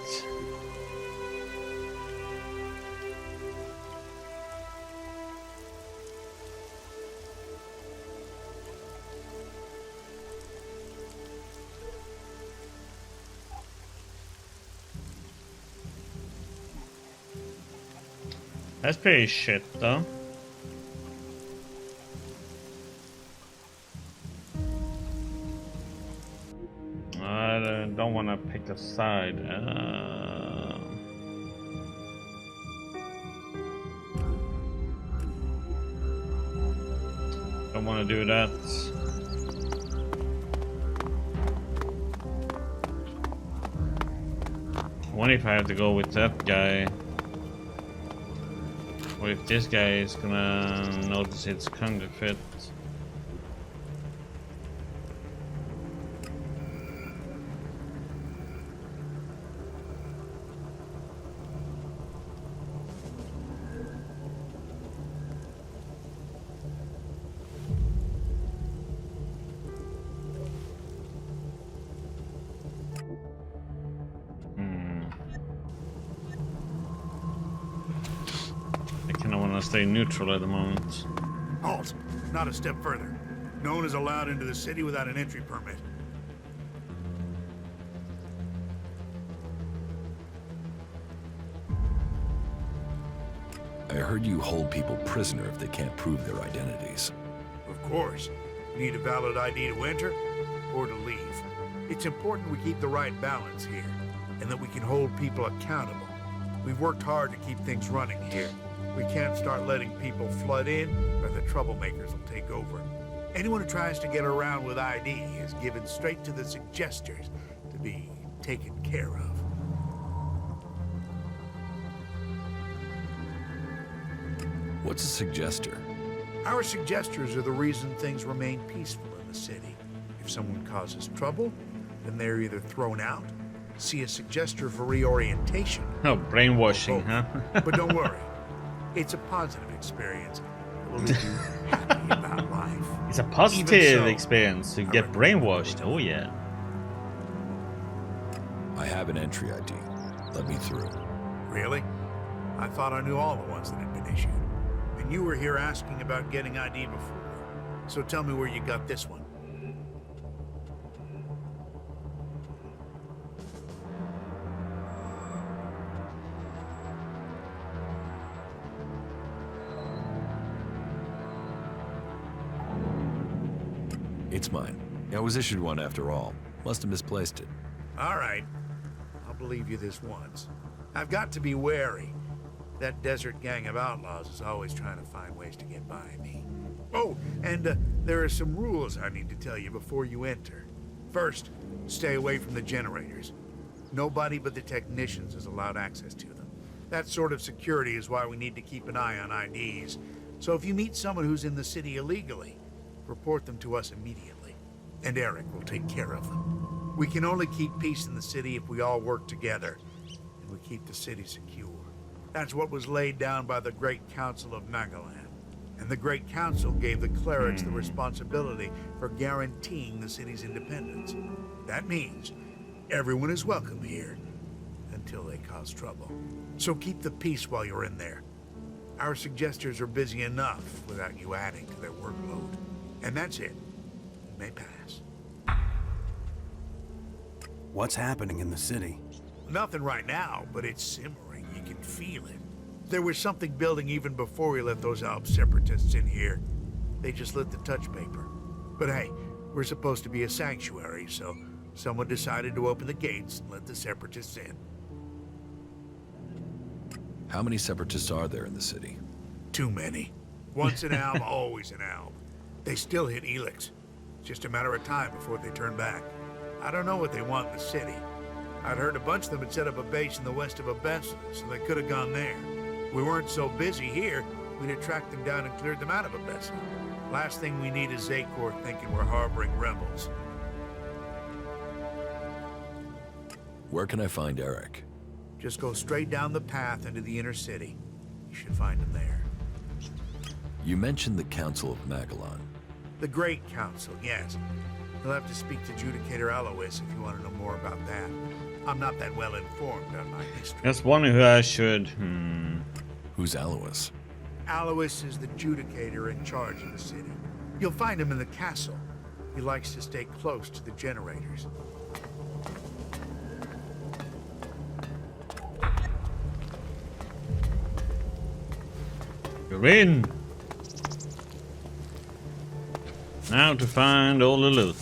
That's pretty shit though. I don't want to pick a side. Don't want to do that. What if I have to go with that guy? What if this guy is gonna notice it's counterfeit? Stay neutral at the moment. Halt! Not a step further. No one is allowed into the city without an entry permit. I heard you hold people prisoner if they can't prove their identities. Of course. You need a valid ID to enter or to leave. It's important we keep the right balance here, and that we can hold people accountable. We've worked hard to keep things running here. We can't start letting people flood in, or the troublemakers will take over. Anyone who tries to get around with ID is given straight to the suggesters to be taken care of. What's a suggester? Our suggesters are the reason things remain peaceful in the city. If someone causes trouble, then they're either thrown out, see a suggester for reorientation. Oh, brainwashing, huh? But don't worry. It's a positive experience that will leave you happy about life. It's a positive experience to get brainwashed. Oh yeah. I have an entry ID. Let me through. Really? I thought I knew all the ones that had been issued. And you were here asking about getting ID before. So tell me where you got this one. It's mine. I was issued one after all. Must have misplaced it. All right. I'll believe you this once. I've got to be wary. That desert gang of outlaws is always trying to find ways to get by me. Oh, and there are some rules I need to tell you before you enter. First, stay away from the generators. Nobody but the technicians is allowed access to them. That sort of security is why we need to keep an eye on IDs. So if you meet someone who's in the city illegally, report them to us immediately, and Eric will take care of them. We can only keep peace in the city if we all work together, and we keep the city secure. That's what was laid down by the Great Council of Magalan. And the Great Council gave the clerics the responsibility for guaranteeing the city's independence. That means everyone is welcome here, until they cause trouble. So keep the peace while you're in there. Our suggesters are busy enough without you adding to their workload. And that's it. You may pass. What's happening in the city? Nothing right now, but it's simmering. You can feel it. There was something building even before we let those Alp separatists in here. They just lit the touch paper. But hey, we're supposed to be a sanctuary, so someone decided to open the gates and let the separatists in. How many separatists are there in the city? Too many. Once an Alb, always an Alb. They still hit ELEX. It's just a matter of time before they turn back. I don't know what they want in the city. I'd heard a bunch of them had set up a base in the west of Abessa, so they could have gone there. If we weren't so busy here, we'd have tracked them down and cleared them out of Abessa. Last thing we need is Zakor thinking we're harboring rebels. Where can I find Eric? Just go straight down the path into the inner city. You should find him there. You mentioned the Council of Magellan. The Great Council, yes. You'll have to speak to Judicator Alois if you want to know more about that. I'm not that well informed on my history. That's one who I should... Who's Alois? Alois is the Judicator in charge of the city. You'll find him in the castle. He likes to stay close to the generators. You're in. Now to find all the loot.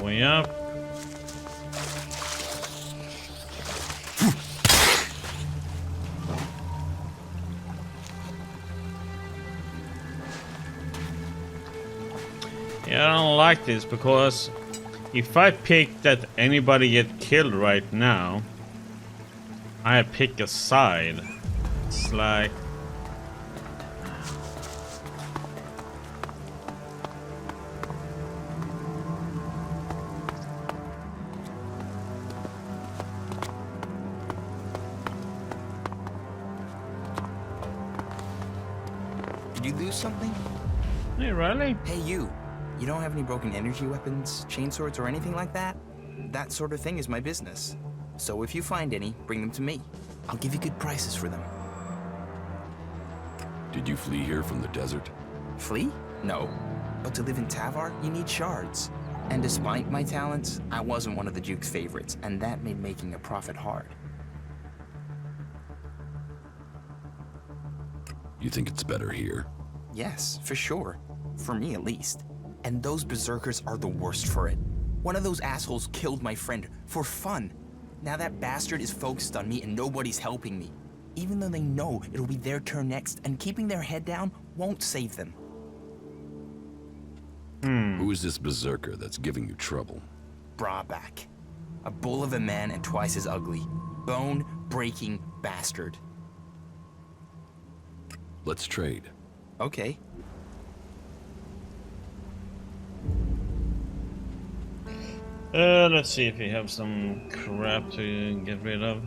Way up. Yeah, I don't like this because if I pick that anybody get killed right now, I pick a side. It's like Did you lose something? Hey, Riley. Hey, you. You don't have any broken energy weapons, chainswords, or anything like that? That sort of thing is my business. So if you find any, bring them to me. I'll give you good prices for them. Did you flee here from the desert? Flee? No. But to live in Tavar, you need shards. And despite my talents, I wasn't one of the Duke's favorites, and that made making a profit hard. You think it's better here? Yes, for sure. For me, at least. And those berserkers are the worst for it. One of those assholes killed my friend for fun. Now that bastard is focused on me and nobody's helping me. Even though they know it'll be their turn next, and keeping their head down won't save them. Who is this berserker that's giving you trouble? Brabak. A bull of a man and twice as ugly. Bone-breaking bastard. Let's trade. Okay. Let's see if we have some crap to get rid of.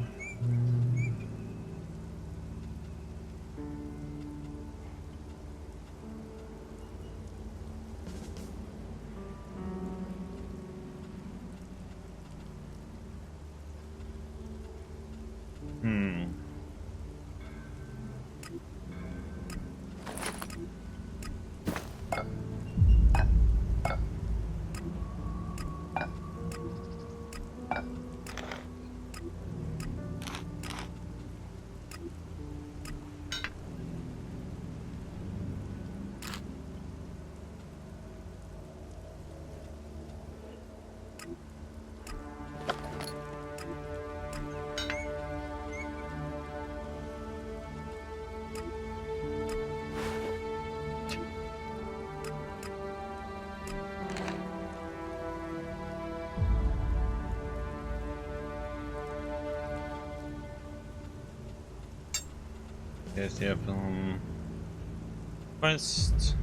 There's the open quest.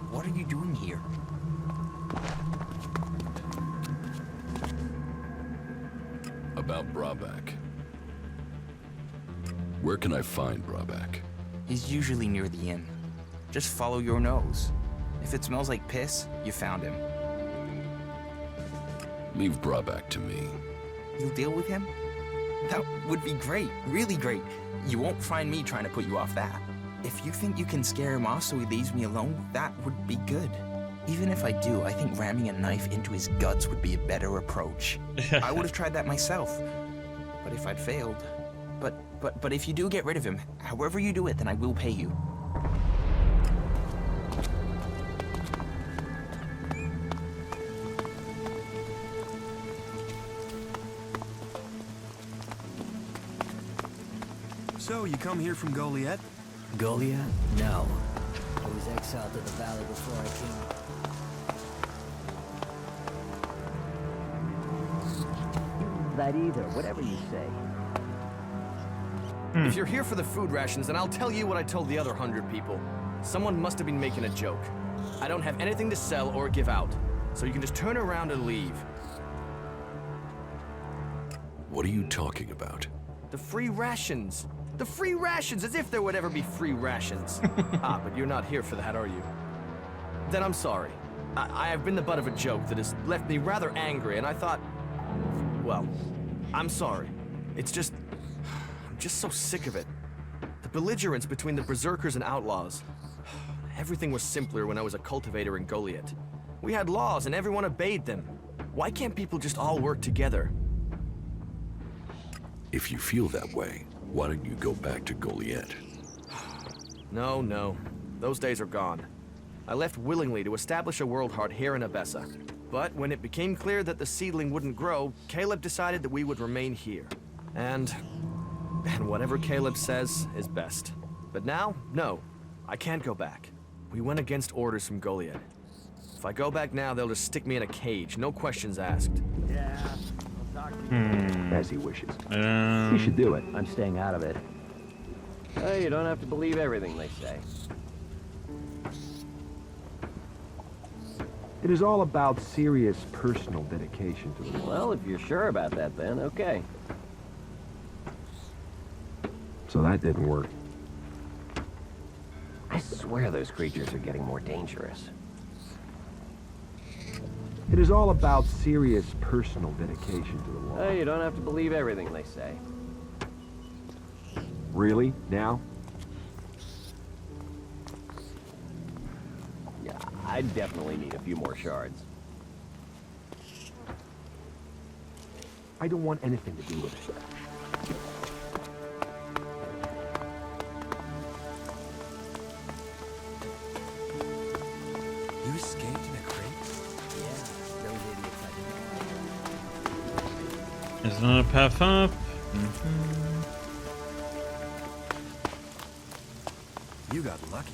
What are you doing here? About Brabeck. Where can I find Brabeck? He's usually near the inn. Just follow your nose. If it smells like piss, you found him. Leave Brabeck to me. You'll deal with him? That would be great, really great. You won't find me trying to put you off that. If you think you can scare him off so he leaves me alone, that would be good. Even if I do, I think ramming a knife into his guts would be a better approach. I would have tried that myself. But if I'd failed... But if you do get rid of him, however you do it, then I will pay you. So, you come here from Goliet? Goliet? No. I was exiled to the valley before I came. That either, whatever you say. If you're here for the food rations, then I'll tell you what I told the other 100 people. Someone must have been making a joke. I don't have anything to sell or give out, so you can just turn around and leave. What are you talking about? The free rations. The free rations, as if there would ever be free rations. Ah, but you're not here for that, are you? Then I'm sorry. I have been the butt of a joke that has left me rather angry, and I thought... Well, I'm sorry. It's just... I'm just so sick of it. The belligerence between the berserkers and outlaws. Everything was simpler when I was a cultivator in Goliet. We had laws and everyone obeyed them. Why can't people just all work together? If you feel that way, why don't you go back to Goliet? No. Those days are gone. I left willingly to establish a world heart here in Abessa. But when it became clear that the seedling wouldn't grow, Caleb decided that we would remain here. And whatever Caleb says is best. But now, no. I can't go back. We went against orders from Goliet. If I go back now, they'll just stick me in a cage, no questions asked. Yeah, I'll talk to you. As he wishes. You should do it. I'm staying out of it. Hey, you don't have to believe everything they say. It is all about serious personal dedication to the law. Well, if you're sure about that, then okay. So that didn't work. I swear those creatures are getting more dangerous. It is all about serious personal dedication to the law. Hey, you don't have to believe everything they say. Really? Now? Yeah, I definitely need a few more shards. I don't want anything to do with it. You escaped in a crate? Yeah, those idiots I There's another path up. You got lucky.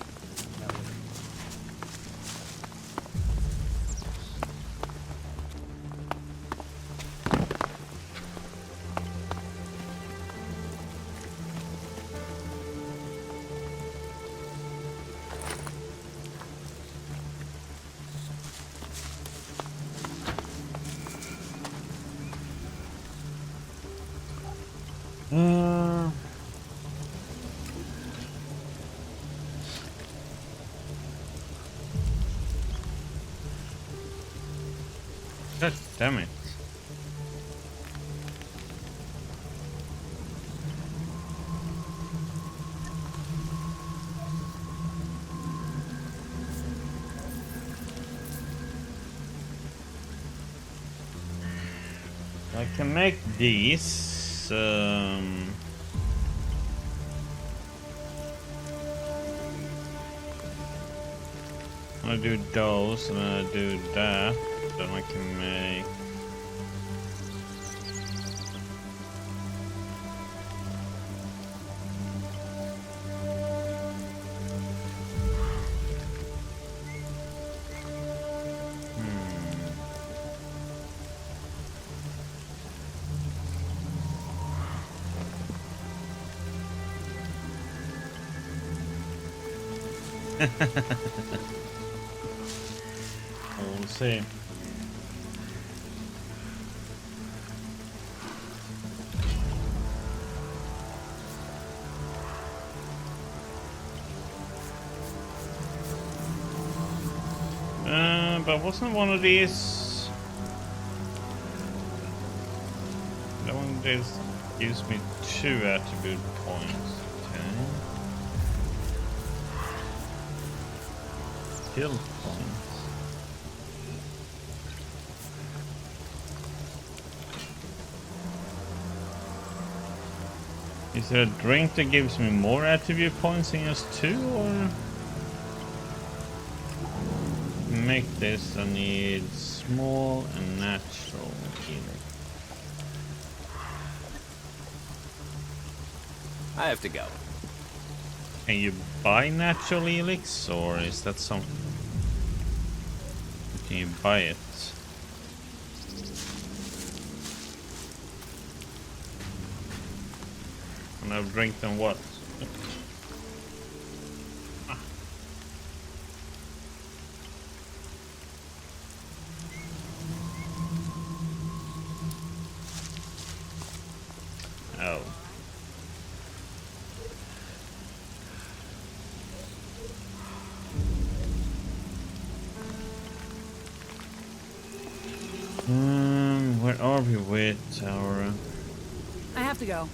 God damn it. I can make these. I do those and I do that. Then I can make. We'll see. But wasn't one of these? That one gives me 2 attribute points. Okay. Skill points. Is there a drink that gives me more attribute points than just 2, or? Make this, I need small and natural healing. I have to go. Can you buy natural ELEX, or is that something? Can you buy it? And I'll drink them what? Oh. Where are we with our... I have to go.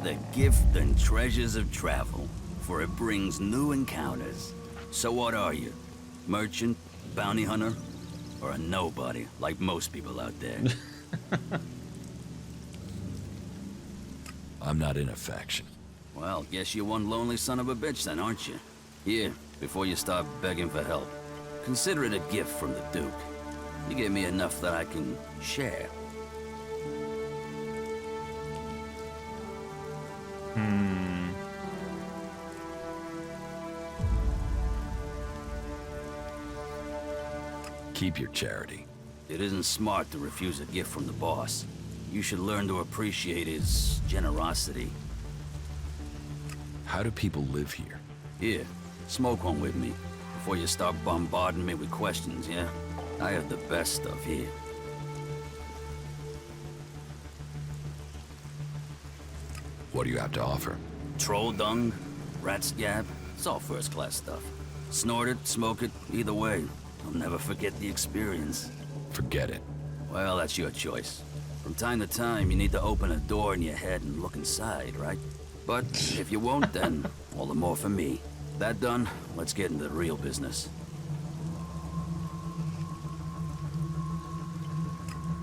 The gift and treasures of travel, for it brings new encounters. So what are you? Merchant, bounty hunter, or a nobody, like most people out there? I'm not in a faction. Well, guess you're one lonely son of a bitch then, aren't you? Here, before you start begging for help, consider it a gift from the Duke. You gave me enough that I can share. Keep your charity. It isn't smart to refuse a gift from the boss. You should learn to appreciate his generosity. How do people live here? Here, smoke one with me, before you start bombarding me with questions, yeah? I have the best stuff here. What do you have to offer? Troll dung, rat scab, it's all first-class stuff. Snort it, smoke it, either way. I'll never forget the experience. Forget it. Well, that's your choice. From time to time, you need to open a door in your head and look inside, right? But if you won't, then all the more for me. That done, let's get into the real business.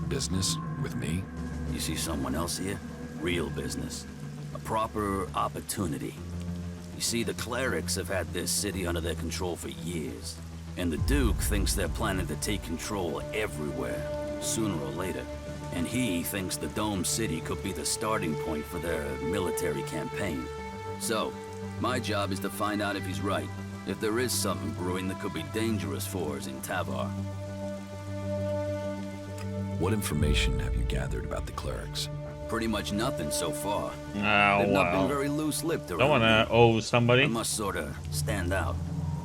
Business? With me? You see someone else here? Real business. A proper opportunity. You see, the clerics have had this city under their control for years. And the Duke thinks they're planning to take control everywhere, sooner or later. And he thinks the Dome City could be the starting point for their military campaign. So, my job is to find out if he's right. If there is something brewing that could be dangerous for us in Tavar. What information have you gathered about the clerics? Pretty much nothing so far. Oh, They've wow. not been very loose-lipped around. Don't wanna owe somebody. I must sorta stand out.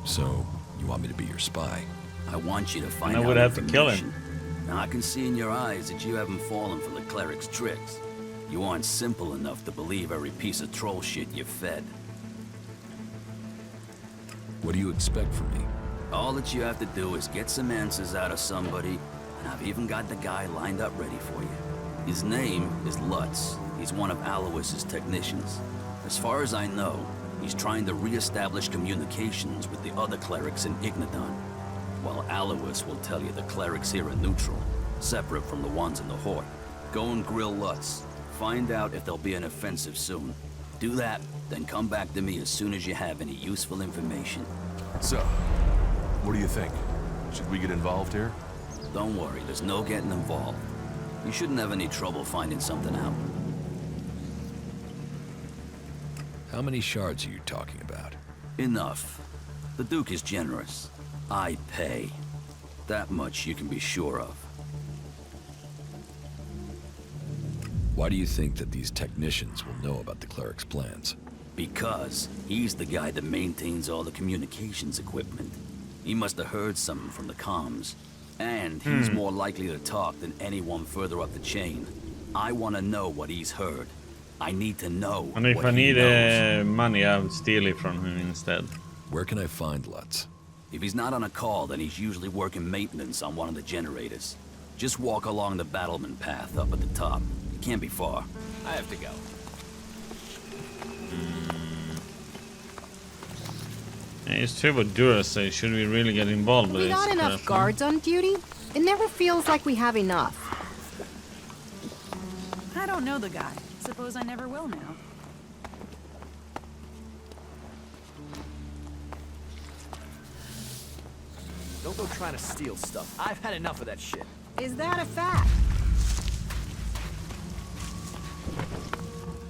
So, you want me to be your spy? I want you to find I out would have to kill information. him. Now I can see in your eyes that you haven't fallen for the cleric's tricks. You aren't simple enough to believe every piece of troll shit you're fed. What do you expect from me? All that you have to do is get some answers out of somebody, and I've even got the guy lined up ready for you. His name is Lutz. He's one of Alois's technicians. As far as I know, he's trying to re-establish communications with the other clerics in Ignadon. While Alois will tell you the clerics here are neutral, separate from the ones in the Horde. Go and grill Lutz. Find out if there'll be an offensive soon. Do that, then come back to me as soon as you have any useful information. So, what do you think? Should we get involved here? Don't worry, there's no getting involved. You shouldn't have any trouble finding something out. How many shards are you talking about? Enough. The Duke is generous. I pay. That much you can be sure of. Why do you think that these technicians will know about the cleric's plans? Because he's the guy that maintains all the communications equipment. He must have heard something from the comms. And he's more likely to talk than anyone further up the chain. I want to know what he's heard. I need to know And if what I he need knows. money, I would steal it from him instead. Where can I find Lutz? If he's not on a call, then he's usually working maintenance on one of the generators. Just walk along the battlement path up at the top. It can't be far. I have to go. Yeah, it's true what Duras says. Should we really get involved with We this? got enough guards on duty? It never feels like we have enough. I don't know the guy. Suppose I never will now. Don't go trying to steal stuff. I've had enough of that shit. Is that a fact?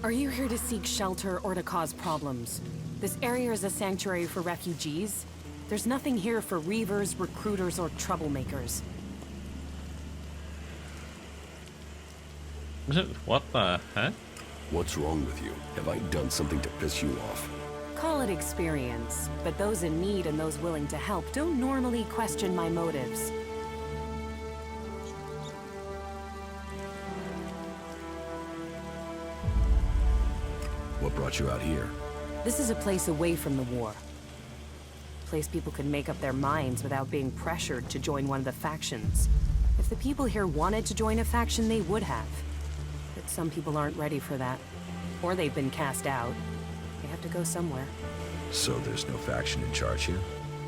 Are you here to seek shelter or to cause problems? This area is a sanctuary for refugees. There's nothing here for reavers, recruiters, or troublemakers. What the heck? What's wrong with you? Have I done something to piss you off? Call it experience, but those in need and those willing to help don't normally question my motives. What brought you out here? This is a place away from the war. A place people could make up their minds without being pressured to join one of the factions. If the people here wanted to join a faction, they would have. But some people aren't ready for that. Or they've been cast out. They have to go somewhere. So there's no faction in charge here?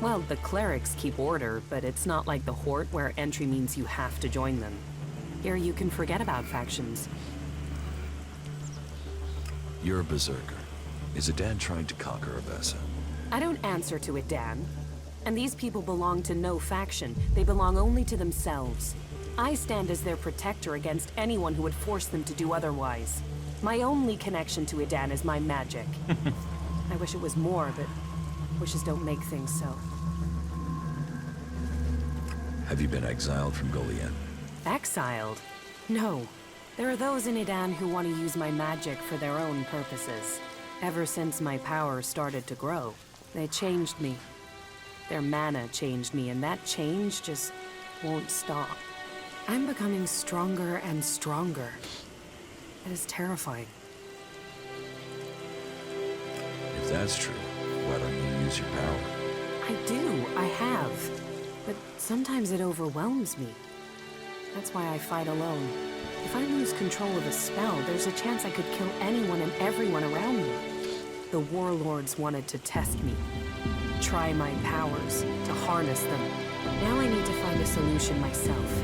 Well, the clerics keep order, but it's not like the Horde where entry means you have to join them. Here you can forget about factions. You're a berserker. Is Adan trying to conquer Avessa? I don't answer to it, Dan. And these people belong to no faction. They belong only to themselves. I stand as their protector against anyone who would force them to do otherwise. My only connection to Adan is my magic. I wish it was more, but wishes don't make things so. Have you been exiled from Goliet? Exiled? No. There are those in Adan who want to use my magic for their own purposes. Ever since my power started to grow, they changed me. Their mana changed me, and that change just won't stop. I'm becoming stronger and stronger. It is terrifying. If that's true, why don't you use your power? I do, I have. But sometimes it overwhelms me. That's why I fight alone. If I lose control of a spell, there's a chance I could kill anyone and everyone around me. The warlords wanted to test me. Try my powers, to harness them. Now I need to find a solution myself.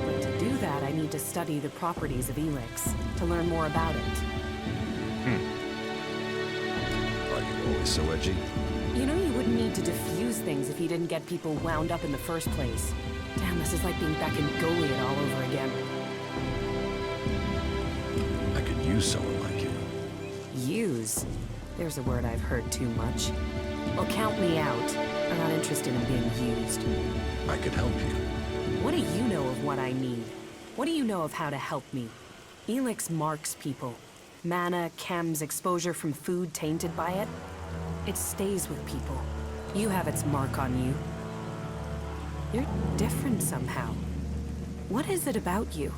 But to do that, I need to study the properties of ELEX, to learn more about it. Are you always so edgy? You know you wouldn't need to diffuse things if you didn't get people wound up in the first place. Damn, this is like being back in Goliet all over again. I could use someone like you. Use? There's a word I've heard too much. Well, count me out. I'm not interested in being used. I could help you. What do you know of what I need? What do you know of how to help me? ELEX marks people. Mana, chems, exposure from food tainted by it. It stays with people. You have its mark on you. You're different somehow. What is it about you?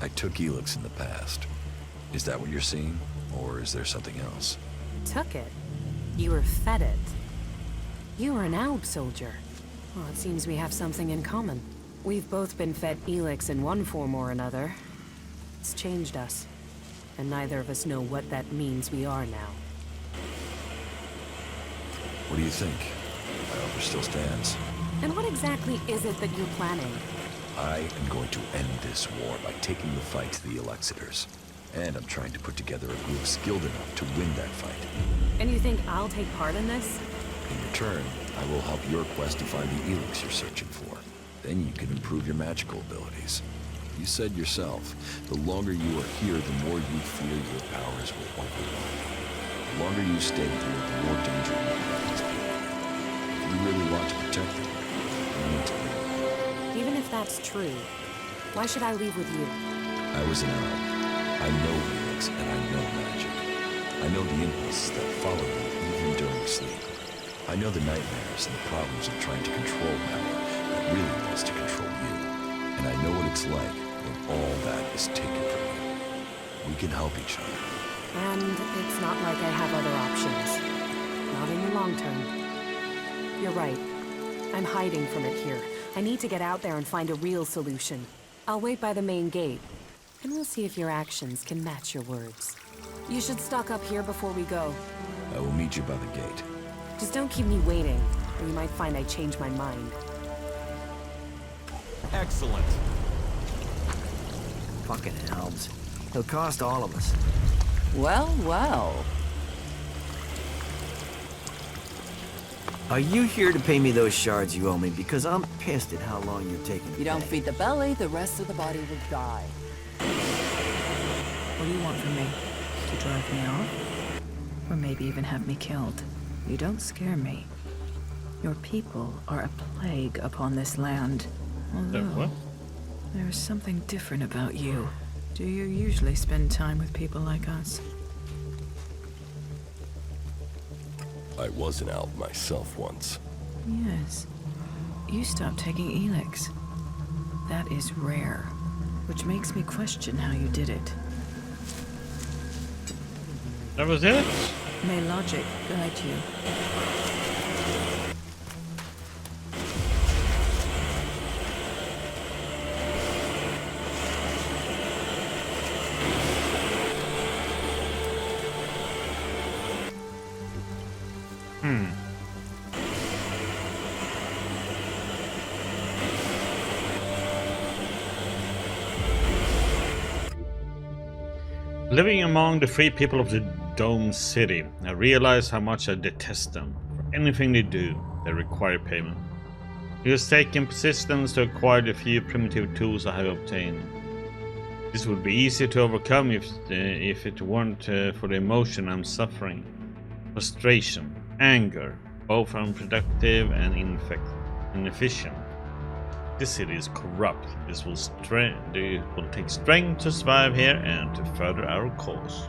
I took ELEX in the past. Is that what you're seeing? Or is there something else? Took it? You were fed it? You were an Alb soldier. Well, it seems we have something in common. We've both been fed ELEX in one form or another. It's changed us. And neither of us know what that means we are now. What do you think? My offer still stands. And what exactly is it that you're planning? I am going to end this war by taking the fight to the Elexitors. And I'm trying to put together a group skilled enough to win that fight. And you think I'll take part in this? In return, I will help your quest to find the ELEX you're searching for. Then you can improve your magical abilities. You said yourself, the longer you are here, the more you fear your powers will overwhelm you. The longer you stay here, the more danger you have these people. If you really want to protect them, you need to leave. Even if that's true, why should I leave with you? I was an Alb. I know ELEX and I know magic. I know the impulses that follow me even during sleep. I know the nightmares and the problems of trying to control power that really wants to control you. And I know what it's like when all that is taken from you. We can help each other. And it's not like I have other options. Not in the long term. You're right. I'm hiding from it here. I need to get out there and find a real solution. I'll wait by the main gate, and we'll see if your actions can match your words. You should stock up here before we go. I will meet you by the gate. Just don't keep me waiting, or you might find I changed my mind. Excellent. Fucking Albs. He'll cost all of us. Well, well. Are you here to pay me those shards you owe me? Because I'm pissed at how long you're taking to You don't pay. feed the belly, the rest of the body will die. What do you want from me? To drive me off? Or maybe even have me killed? You don't scare me. Your people are a plague upon this land. Although, there is something different about you. Do you usually spend time with people like us? I was an Alb myself once. Yes. You stopped taking ELEX. That is rare, which makes me question how you did it. That was it? May logic guide you. Living among the free people of the Dome City, I realize how much I detest them. For anything they do, they require payment. It has taken persistence to acquire the few primitive tools I have obtained. This would be easy to overcome if it weren't for the emotion I'm suffering. Frustration, anger, both unproductive and inefficient. This city is corrupt. It will take strength to survive here and to further our cause.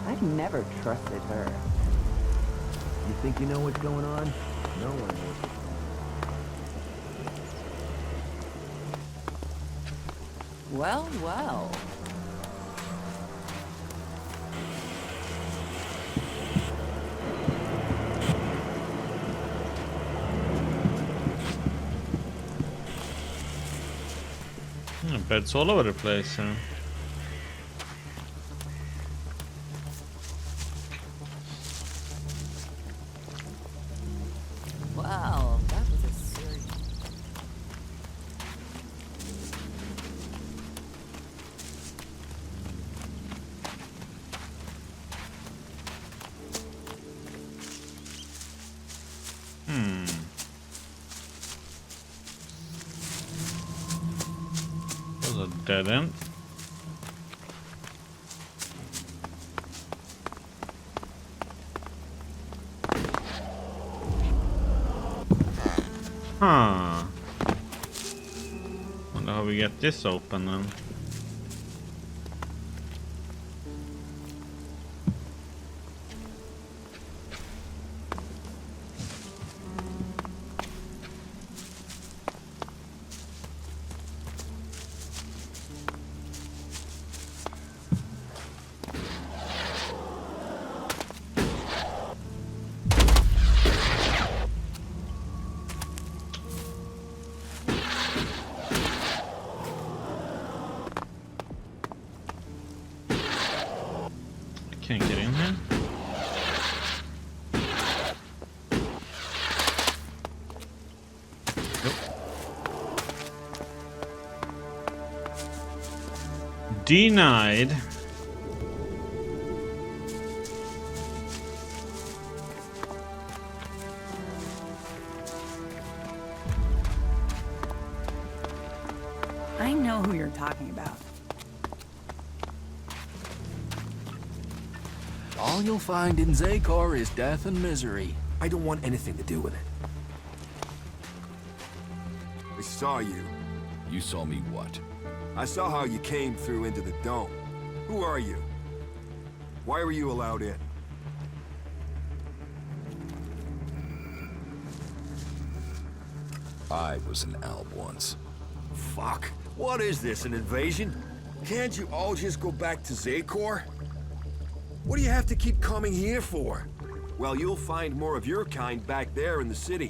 I've never trusted her. You think you know what's going on? No one knows. Well, well. Beds all over the place, huh? Wow, that was a serious... That was a dead end. Huh. Wonder how we get this open then. Can't get in here. Denied. I know who you're talking about. All you'll find in Zakor is death and misery. I don't want anything to do with it. I saw you. You saw me what? I saw how you came through into the dome. Who are you? Why were you allowed in? I was an Alb once. Fuck. What is this, an invasion? Can't you all just go back to Zakor? What do you have to keep coming here for? Well, you'll find more of your kind back there in the city.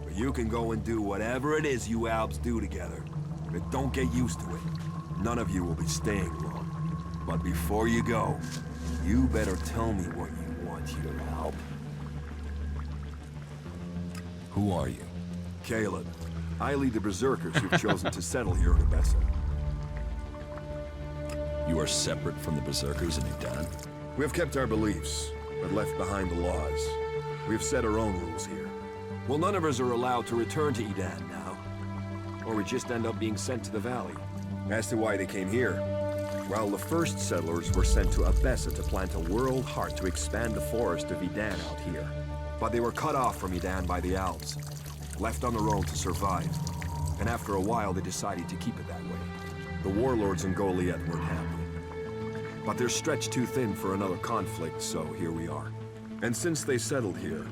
Where you can go and do whatever it is you Albs do together. But don't get used to it. None of you will be staying long. But before you go, you better tell me what you want here, Alb. Who are you? Caleb. I lead the Berserkers who've chosen to settle here in Abessa. You are separate from the Berserkers in Udan? We have kept our beliefs, but left behind the laws. We have set our own rules here. Well, none of us are allowed to return to Udan now. Or we just end up being sent to the valley. As to why they came here, well, the first settlers were sent to Abessa to plant a world heart to expand the forest of Udan out here. But they were cut off from Udan by the Alps, left on their own to survive. And after a while, they decided to keep it that way. The warlords in Goliet weren't happy. But they're stretched too thin for another conflict, so here we are. And since they settled here,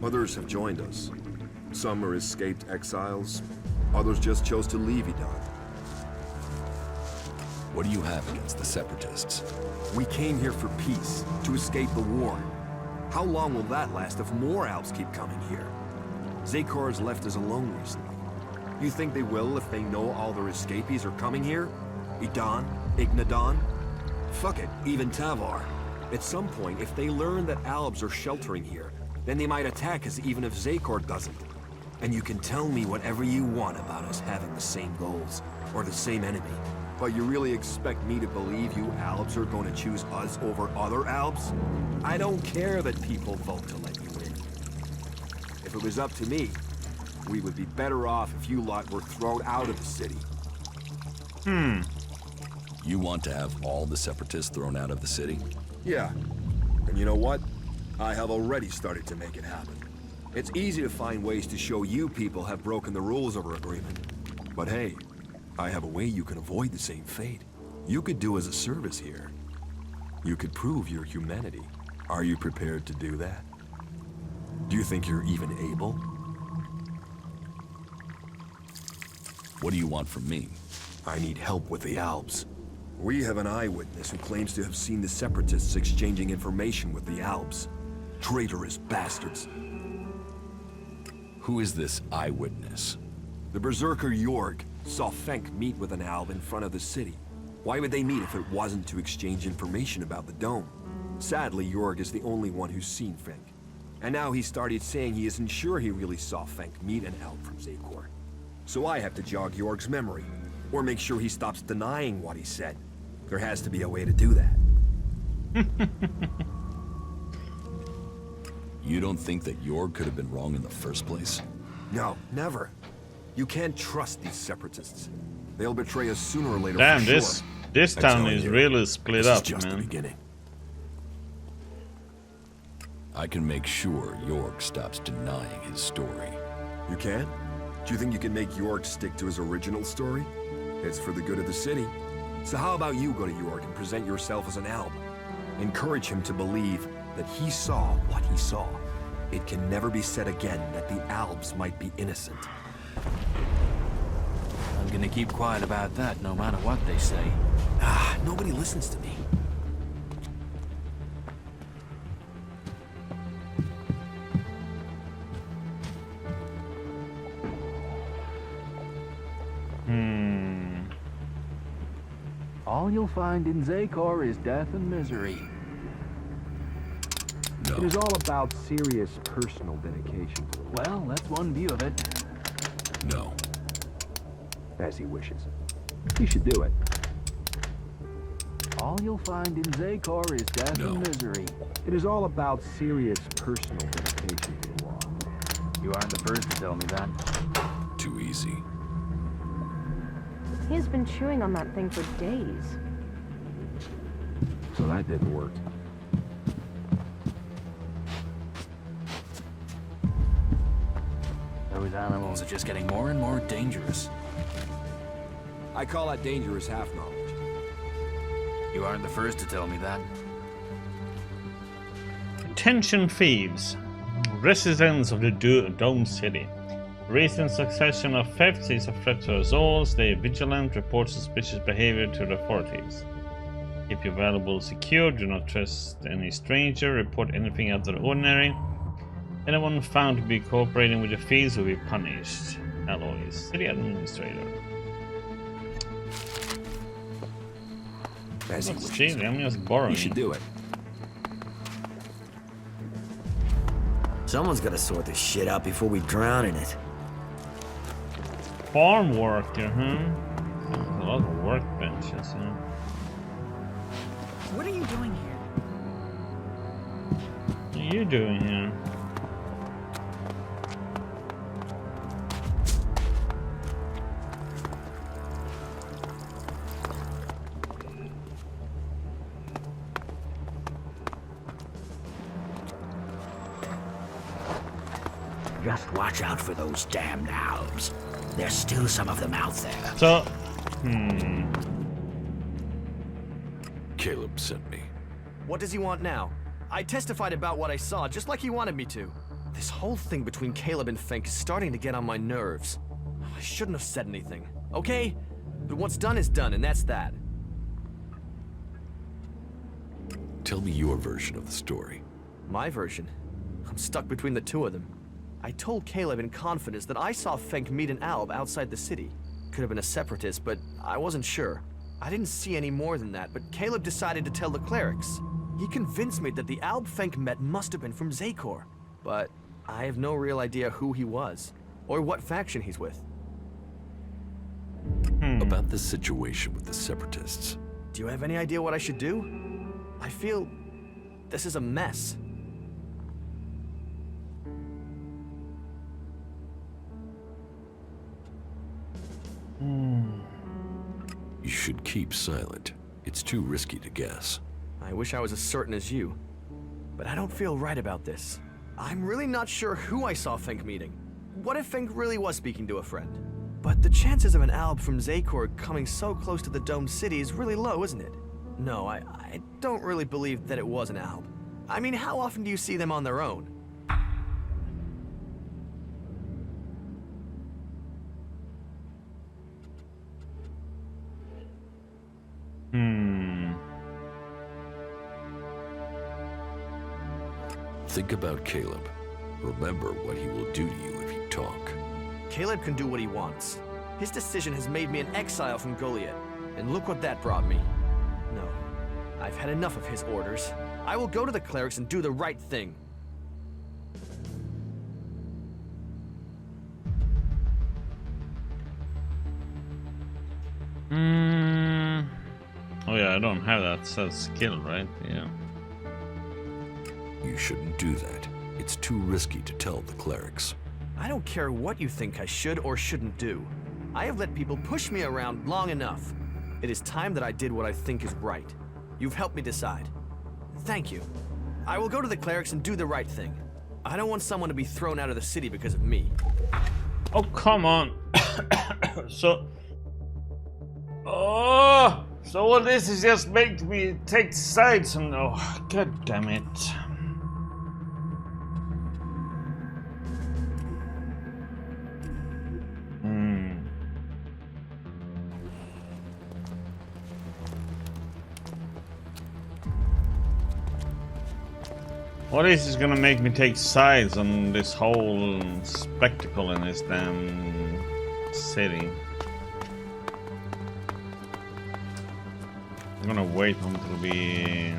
others have joined us. Some are escaped exiles, others just chose to leave Udan. What do you have against the Separatists? We came here for peace, to escape the war. How long will that last if more Alps keep coming here? Zakor's left us alone recently. You think they will if they know all their escapees are coming here? Udan? Ignadon? Fuck it, even Tavar. At some point, if they learn that Albs are sheltering here, then they might attack us even if Zakor doesn't. And you can tell me whatever you want about us having the same goals, or the same enemy. But you really expect me to believe you Albs are going to choose us over other Albs? I don't care that people vote to let you in. If it was up to me, we would be better off if you lot were thrown out of the city. You want to have all the Separatists thrown out of the city? Yeah. And you know what? I have already started to make it happen. It's easy to find ways to show you people have broken the rules of our agreement. But hey, I have a way you can avoid the same fate. You could do us a service here. You could prove your humanity. Are you prepared to do that? Do you think you're even able? What do you want from me? I need help with the Albs. We have an eyewitness who claims to have seen the Separatists exchanging information with the Albs. Traitorous bastards. Who is this eyewitness? The Berserker Jorg saw Fenk meet with an Alb in front of the city. Why would they meet if it wasn't to exchange information about the dome? Sadly, Jorg is the only one who's seen Fenk. And now he started saying he isn't sure he really saw Fenk meet an Alb from Zakor. So I have to jog Jorg's memory, or make sure he stops denying what he said. There has to be a way to do that. You don't think that Jorg could have been wrong in the first place? No, never. You can't trust these Separatists. They'll betray us sooner or later. Damn, for this sure. this town is really split up, just man. the beginning. I can make sure Jorg stops denying his story. You can? Do you think you can make Jorg stick to his original story? It's for the good of the city. So how about you go to Jorg and present yourself as an Alb? Encourage him to believe that he saw what he saw. It can never be said again that the Albs might be innocent. I'm gonna keep quiet about that no matter what they say. Nobody listens to me. All you'll find in Zakor is death and misery. No. It is all about serious personal dedication to the law. Well, that's one view of it. No. As he wishes. He should do it. All you'll find in Zakor is death and misery. It is all about serious personal dedication to the law. You aren't the first to tell me that. Too easy. He has been chewing on that thing for days. So that didn't work. Those animals are just getting more and more dangerous. I call that dangerous half knowledge. You aren't the first to tell me that. Attention thieves. Residents of the Dome City. Recent succession of thefts is a threat to us all. Stay vigilant, report suspicious behavior to the authorities. Keep your valuables secure, do not trust any stranger, report anything out of the ordinary. Anyone found to be cooperating with the thieves will be punished. Aloys, City Administrator. As he What's wishes. cheating? I'm just borrowing. You should do it. Someone's gotta sort this shit out before we drown in it. Farm work here, huh? A lot of workbenches, huh? What are you doing here? What are you doing here? Just watch out for those damned owls. There's still some of them out there. So, Caleb sent me. What does he want now? I testified about what I saw, just like he wanted me to. This whole thing between Caleb and Fink is starting to get on my nerves. I shouldn't have said anything, okay? But what's done is done, and that's that. Tell me your version of the story. My version? I'm stuck between the two of them. I told Caleb in confidence that I saw Fink meet an Alb outside the city. Could have been a separatist, but I wasn't sure. I didn't see any more than that, but Caleb decided to tell the clerics. He convinced me that the Alb Fink met must have been from Zakor. But I have no real idea who he was, or what faction he's with. About the situation with the separatists. Do you have any idea what I should do? I feel this is a mess. You should keep silent. It's too risky to guess. I wish I was as certain as you. But I don't feel right about this. I'm really not sure who I saw Fink meeting. What if Fink really was speaking to a friend? But the chances of an Alb from Zakor coming so close to the Dome City is really low, isn't it? No, I don't really believe that it was an Alb. I mean, how often do you see them on their own? Think about Caleb. Remember what he will do to you if you talk. Caleb can do what he wants. His decision has made me an exile from Goliet, and look what that brought me. No, I've had enough of his orders. I will go to the clerics and do the right thing. Oh yeah, I don't have that skill, right? Yeah. You shouldn't do that. It's too risky to tell the clerics. I don't care what you think I should or shouldn't do. I have let people push me around long enough. It is time that I did what I think is right. You've helped me decide. Thank you. I will go to the clerics and do the right thing. I don't want someone to be thrown out of the city because of me. Oh, come on. So all this is just making me take sides and god damn it. What is gonna make me take sides on this whole spectacle in this damn city? I'm gonna wait until we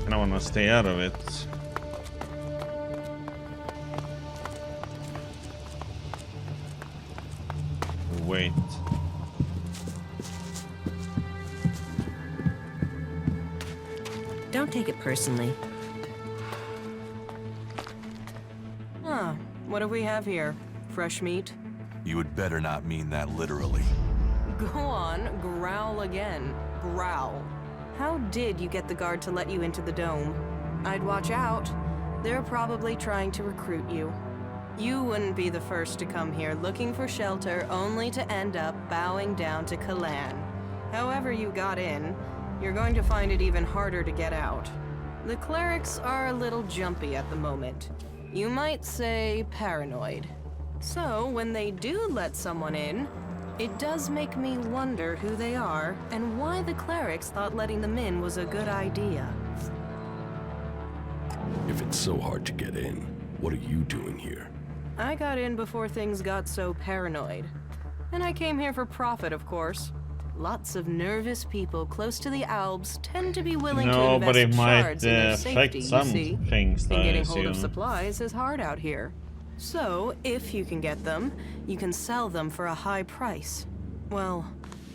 And I want to stay out of it. Wait. Don't take it personally. Huh. What do we have here? Fresh meat? You would better not mean that literally. Go on, growl again. Growl. How did you get the guard to let you into the dome? I'd watch out. They're probably trying to recruit you. You wouldn't be the first to come here looking for shelter only to end up bowing down to Kalan. However you got in, you're going to find it even harder to get out. The clerics are a little jumpy at the moment. You might say paranoid. So when they do let someone in, it does make me wonder who they are and why the clerics thought letting them in was a good idea. If it's so hard to get in, what are you doing here? I got in before things got so paranoid. And I came here for profit, of course. Lots of nervous people close to the Alps tend to be willing to invest shards in their safety, you see. Things, and getting hold of supplies is hard out here. So, if you can get them, you can sell them for a high price. Well,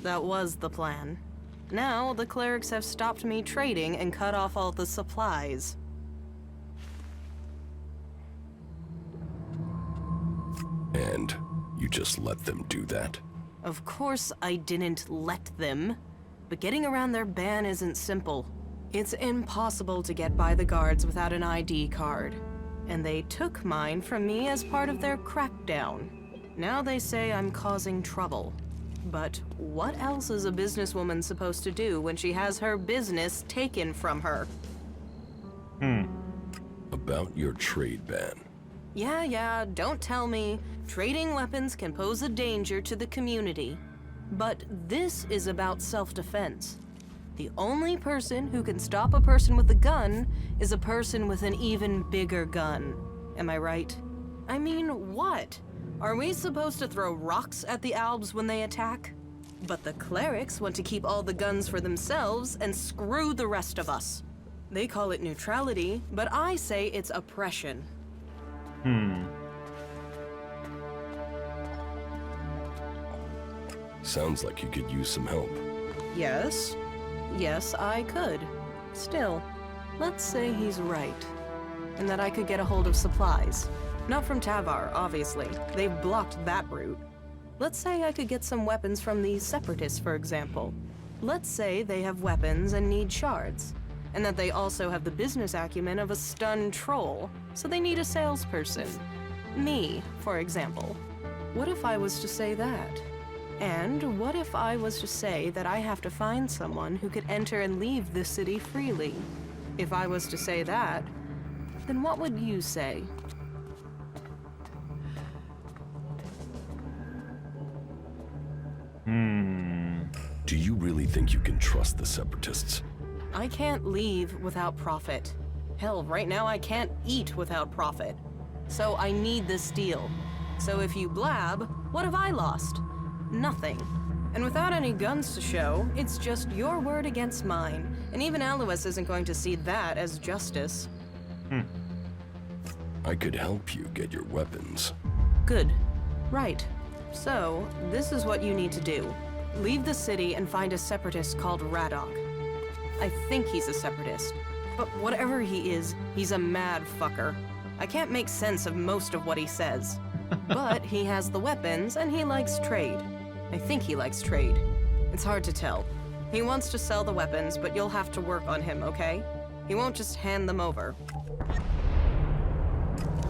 that was the plan. Now, the clerics have stopped me trading and cut off all the supplies. And you just let them do that? Of course I didn't let them. But getting around their ban isn't simple. It's impossible to get by the guards without an ID card. And they took mine from me as part of their crackdown. Now they say I'm causing trouble. But what else is a businesswoman supposed to do when she has her business taken from her? About your trade ban. Yeah, don't tell me. Trading weapons can pose a danger to the community. But this is about self-defense. The only person who can stop a person with a gun is a person with an even bigger gun. Am I right? I mean, what? Are we supposed to throw rocks at the Albs when they attack? But the clerics want to keep all the guns for themselves and screw the rest of us. They call it neutrality, but I say it's oppression. Sounds like you could use some help. Yes, I could. Still, let's say he's right. And that I could get a hold of supplies. Not from Tavar, obviously. They've blocked that route. Let's say I could get some weapons from the Separatists, for example. Let's say they have weapons and need shards. And that they also have the business acumen of a stunned troll, so they need a salesperson. Me, for example. What if I was to say that? And what if I was to say that I have to find someone who could enter and leave this city freely? If I was to say that, then what would you say? Do you really think you can trust the Separatists? I can't leave without profit. Hell, right now I can't eat without profit. So I need this deal. So if you blab, what have I lost? Nothing. And without any guns to show, it's just your word against mine. And even Alois isn't going to see that as justice. I could help you get your weapons. Good. Right. So, this is what you need to do. Leave the city and find a separatist called Radok. I think he's a separatist. But whatever he is, he's a mad fucker. I can't make sense of most of what he says. But he has the weapons and he likes trade. I think he likes trade. It's hard to tell. He wants to sell the weapons, but you'll have to work on him, okay? He won't just hand them over.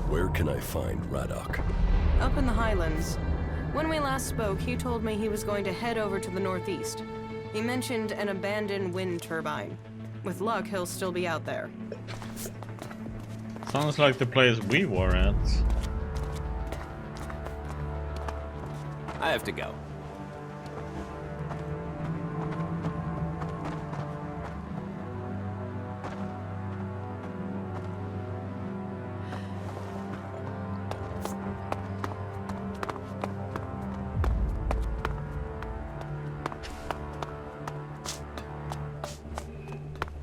Where can I find Radok? Up in the Highlands. When we last spoke, he told me he was going to head over to the northeast. He mentioned an abandoned wind turbine. With luck, he'll still be out there. Sounds like the place we were at. I have to go.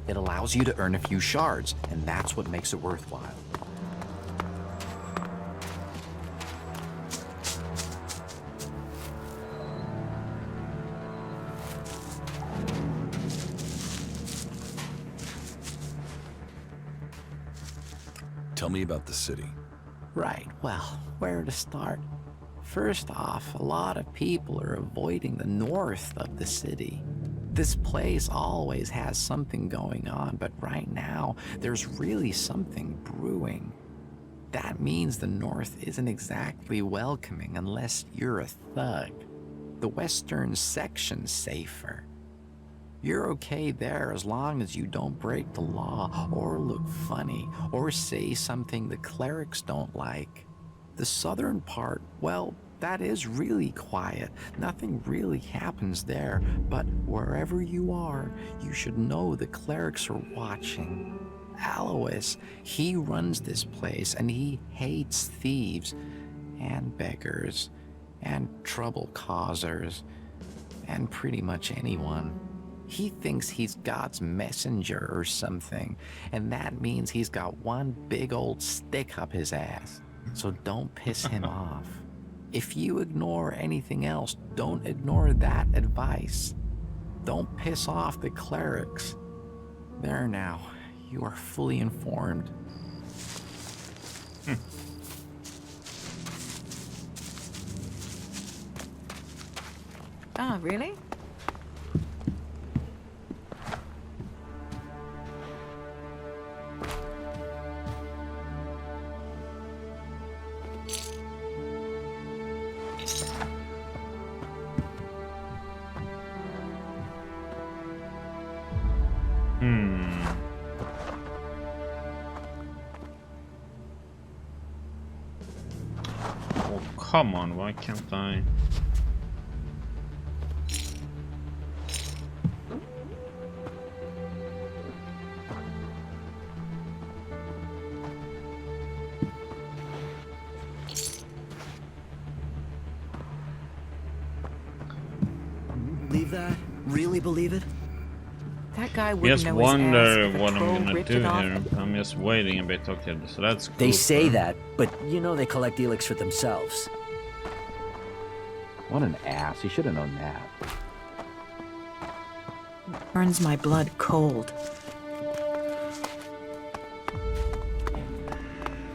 It allows allows you to earn a few shards, and that's what makes it worthwhile. Tell me about the city. Right, well, where to start? First off, a lot of people are avoiding the north of the city. This place always has something going on, but right now, there's really something brewing. That means the north isn't exactly welcoming unless you're a thug. The western section's safer. You're okay there as long as you don't break the law or look funny or say something the clerics don't like. The southern part, well, that is really quiet. Nothing really happens there, but wherever you are, you should know the clerics are watching. Alois, he runs this place and he hates thieves and beggars and trouble causers and pretty much anyone. He thinks he's God's messenger or something, and that means he's got one big old stick up his ass. So don't piss him off. If you ignore anything else, don't ignore that advice. Don't piss off the clerics. There now, you are fully informed. Ah, really? Oh, come on, why can't I? Believe that? Really believe it? That guy wouldn't Just know his wonder ass if a what I'm troll gonna ripped do it off. here. I'm just waiting a bit. Okay, so that's cool. They say that, but you know they collect ELEX for themselves. What an ass. He should have known that. Burns my blood cold.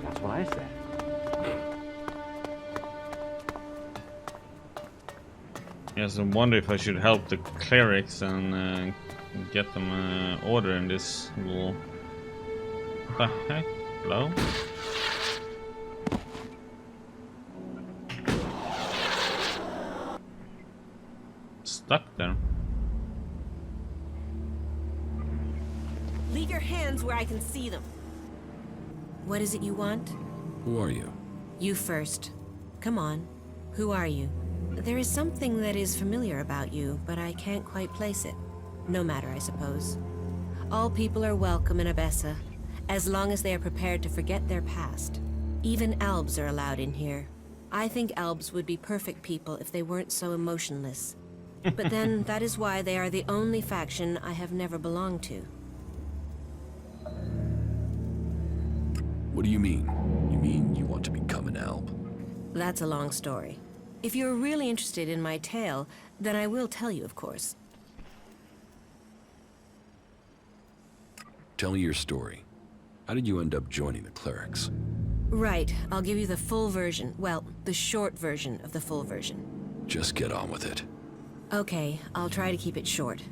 That's what I said. Yes, I wonder if I should help the clerics and get them order in this little... What the heck? Hello? Stuck there. Leave your hands where I can see them. What is it you want? Who are you? You first. Come on. Who are you? There is something that is familiar about you, but I can't quite place it. No matter, I suppose. All people are welcome in Abessa, as long as they are prepared to forget their past. Even Albs are allowed in here. I think Albs would be perfect people if they weren't so emotionless. But then, that is why they are the only faction I have never belonged to. What do you mean? You mean you want to become an Alb? That's a long story. If you're really interested in my tale, then I will tell you, of course. Tell me your story. How did you end up joining the clerics? Right, I'll give you the full version. Well, the short version of the full version. Just get on with it. Okay, I'll try to keep it short.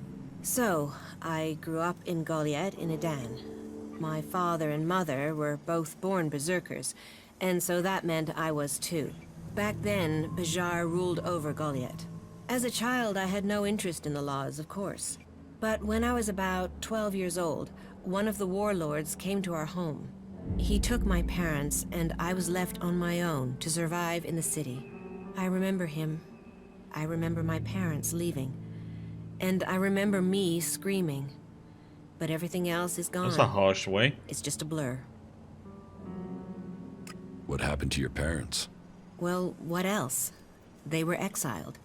So, I grew up in Goliet in Edan. My father and mother were both born berserkers, and so that meant I was too. Back then, Bajar ruled over Goliet. As a child, I had no interest in the laws, of course. But when I was about 12 years old, one of the warlords came to our home. He took my parents, and I was left on my own to survive in the city. I remember him. I remember my parents leaving. And I remember me screaming. But everything else is gone. That's a harsh way. It's just a blur. What happened to your parents? Well, what else? They were exiled.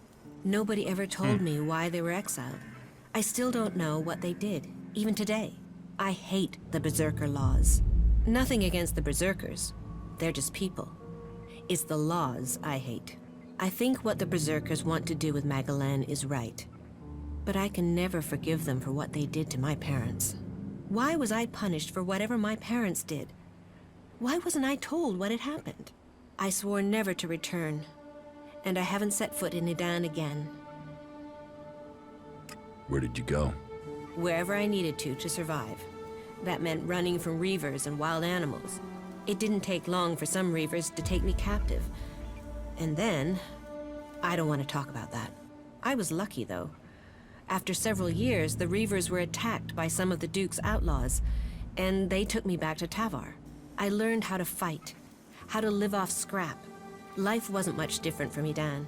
Nobody ever told me why they were exiled. I still don't know what they did, even today. I hate the Berserker laws. Nothing against the Berserkers. They're just people. It's the laws I hate. I think what the Berserkers want to do with Magellan is right. But I can never forgive them for what they did to my parents. Why was I punished for whatever my parents did? Why wasn't I told what had happened? I swore never to return, and I haven't set foot in Idan again. Where did you go? Wherever I needed to survive. That meant running from reavers and wild animals. It didn't take long for some reavers to take me captive. And then, I don't want to talk about that. I was lucky, though. After several years, the reavers were attacked by some of the Duke's outlaws, and they took me back to Tavar. I learned how to fight, how to live off scrap. Life wasn't much different from Idan,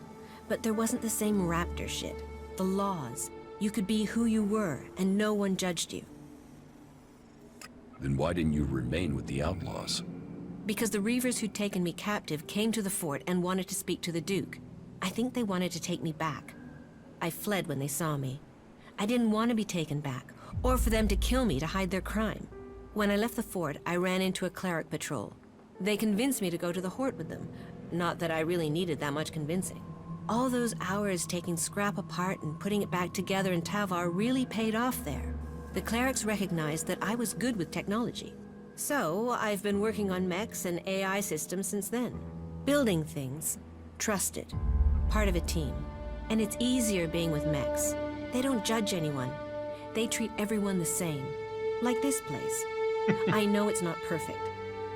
but there wasn't the same raptor shit. The laws. You could be who you were, and no one judged you. Then why didn't you remain with the outlaws? Because the reavers who'd taken me captive came to the fort and wanted to speak to the Duke. I think they wanted to take me back. I fled when they saw me. I didn't want to be taken back, or for them to kill me to hide their crime. When I left the fort, I ran into a cleric patrol. They convinced me to go to the Hort with them. Not that I really needed that much convincing. All those hours taking scrap apart and putting it back together in Tavar really paid off there. The clerics recognized that I was good with technology. So, I've been working on mechs and AI systems since then. Building things. Trusted. Part of a team. And it's easier being with mechs. They don't judge anyone. They treat everyone the same. Like this place. I know it's not perfect.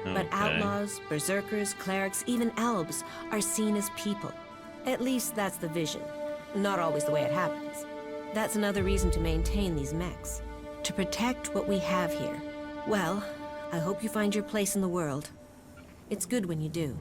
But outlaws, berserkers, clerics, even elves are seen as people. At least that's the vision. Not always the way it happens. That's another reason to maintain these mechs. To protect what we have here. Well, I hope you find your place in the world. It's good when you do.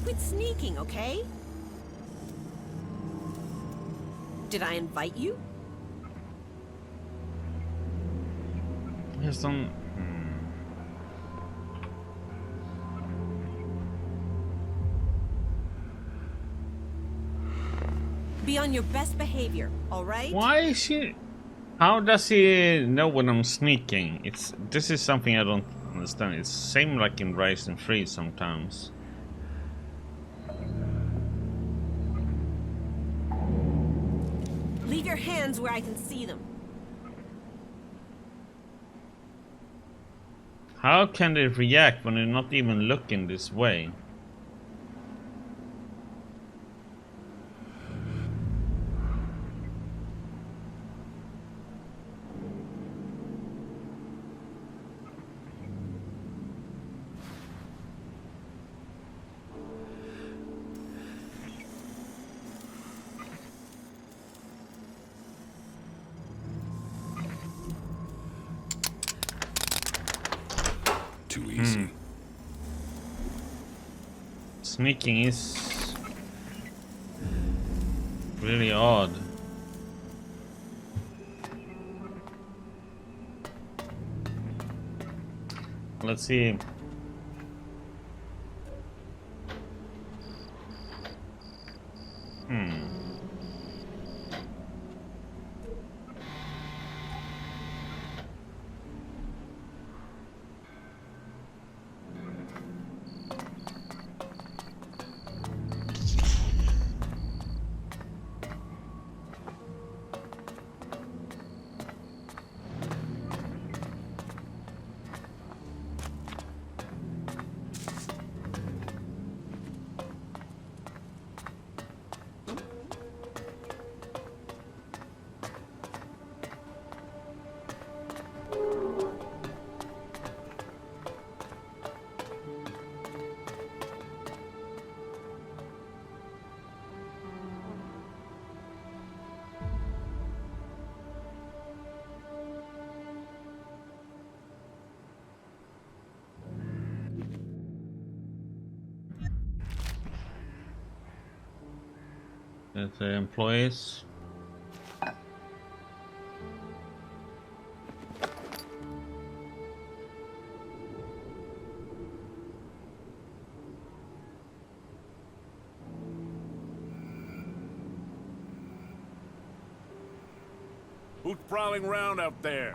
Quit sneaking, okay? Did I invite you? Just don't. Be on your best behavior, all right? Why is she? How does he know when I'm sneaking? This is something I don't understand. It's same like in Rise and Freeze sometimes. Leave your hands where I can see them. How can they react when they're not even looking this way? Too easy. Sneaking is really odd. Let's see. The employees. Who's prowling around out there?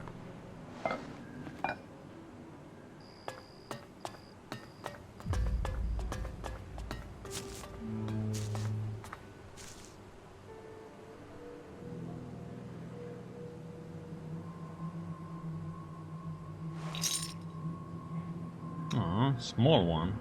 Aw, small one.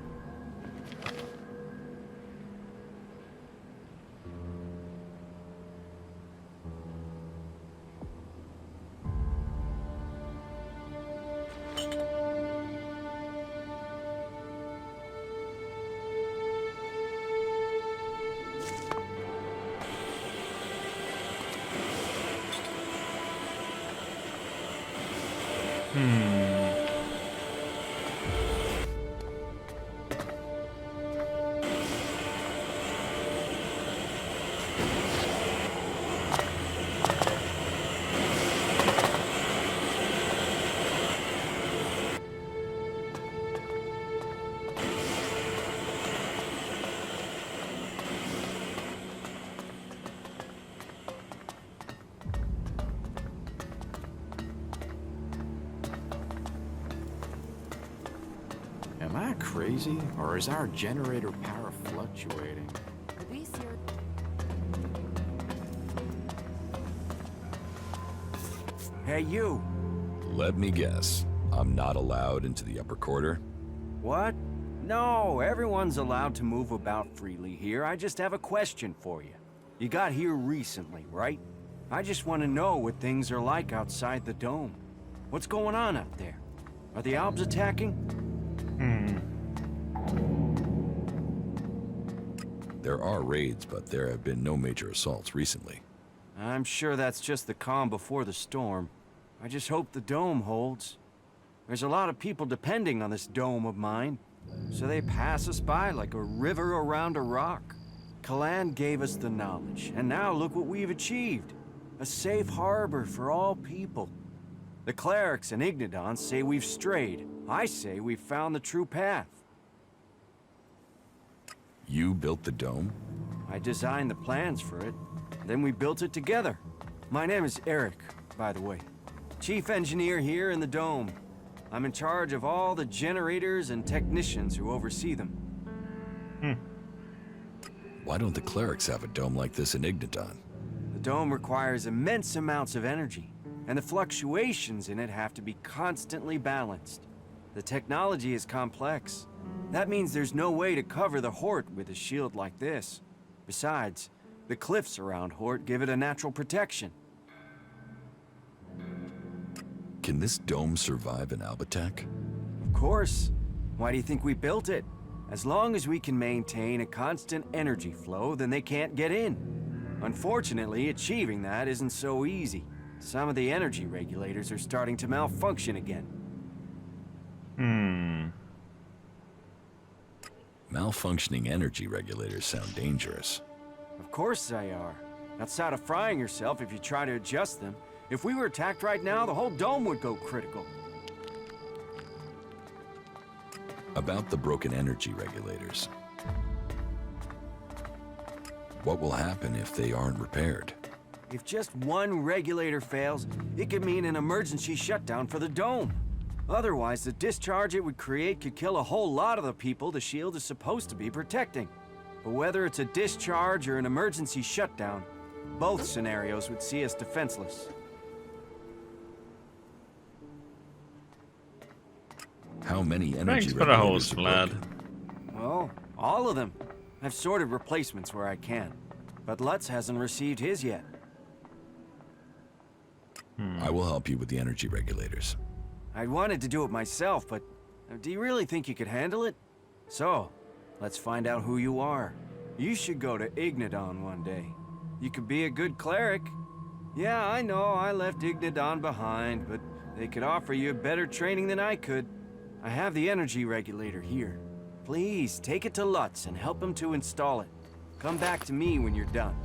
Am I crazy, or is our generator power fluctuating? Hey, you! Let me guess. I'm not allowed into the upper quarter? What? No, everyone's allowed to move about freely here. I just have a question for you. You got here recently, right? I just want to know what things are like outside the dome. What's going on out there? Are the Albs attacking? There are raids, but there have been no major assaults recently. I'm sure that's just the calm before the storm. I just hope the dome holds. There's a lot of people depending on this dome of mine, so they pass us by like a river around a rock. Kalan gave us the knowledge, and now look what we've achieved. A safe harbor for all people. The clerics and Ignodons say we've strayed. I say we've found the true path. You built the dome? I designed the plans for it, then we built it together. My name is Eric, by the way. Chief engineer here in the dome. I'm in charge of all the generators and technicians who oversee them. Why don't the clerics have a dome like this in Ignodon? The dome requires immense amounts of energy, and the fluctuations in it have to be constantly balanced. The technology is complex. That means there's no way to cover the Hort with a shield like this. Besides, the cliffs around Hort give it a natural protection. Can this dome survive an Alb attack? Of course. Why do you think we built it? As long as we can maintain a constant energy flow, then they can't get in. Unfortunately, achieving that isn't so easy. Some of the energy regulators are starting to malfunction again. Malfunctioning energy regulators sound dangerous. Of course they are. Outside of frying yourself if you try to adjust them. If we were attacked right now, the whole dome would go critical. About the broken energy regulators. What will happen if they aren't repaired? If just one regulator fails, it could mean an emergency shutdown for the dome. Otherwise, the discharge it would create could kill a whole lot of the people the shield is supposed to be protecting. But whether it's a discharge or an emergency shutdown, both scenarios would see us defenseless. How many energy Thanks for the regulators host, are lad. broken? Well, all of them. I've sorted replacements where I can. But Lutz hasn't received his yet. I will help you with the energy regulators. I'd wanted to do it myself, but do you really think you could handle it? So, let's find out who you are. You should go to Ignodon one day. You could be a good cleric. Yeah, I know I left Ignodon behind, but they could offer you better training than I could. I have the energy regulator here. Please, take it to Lutz and help him to install it. Come back to me when you're done.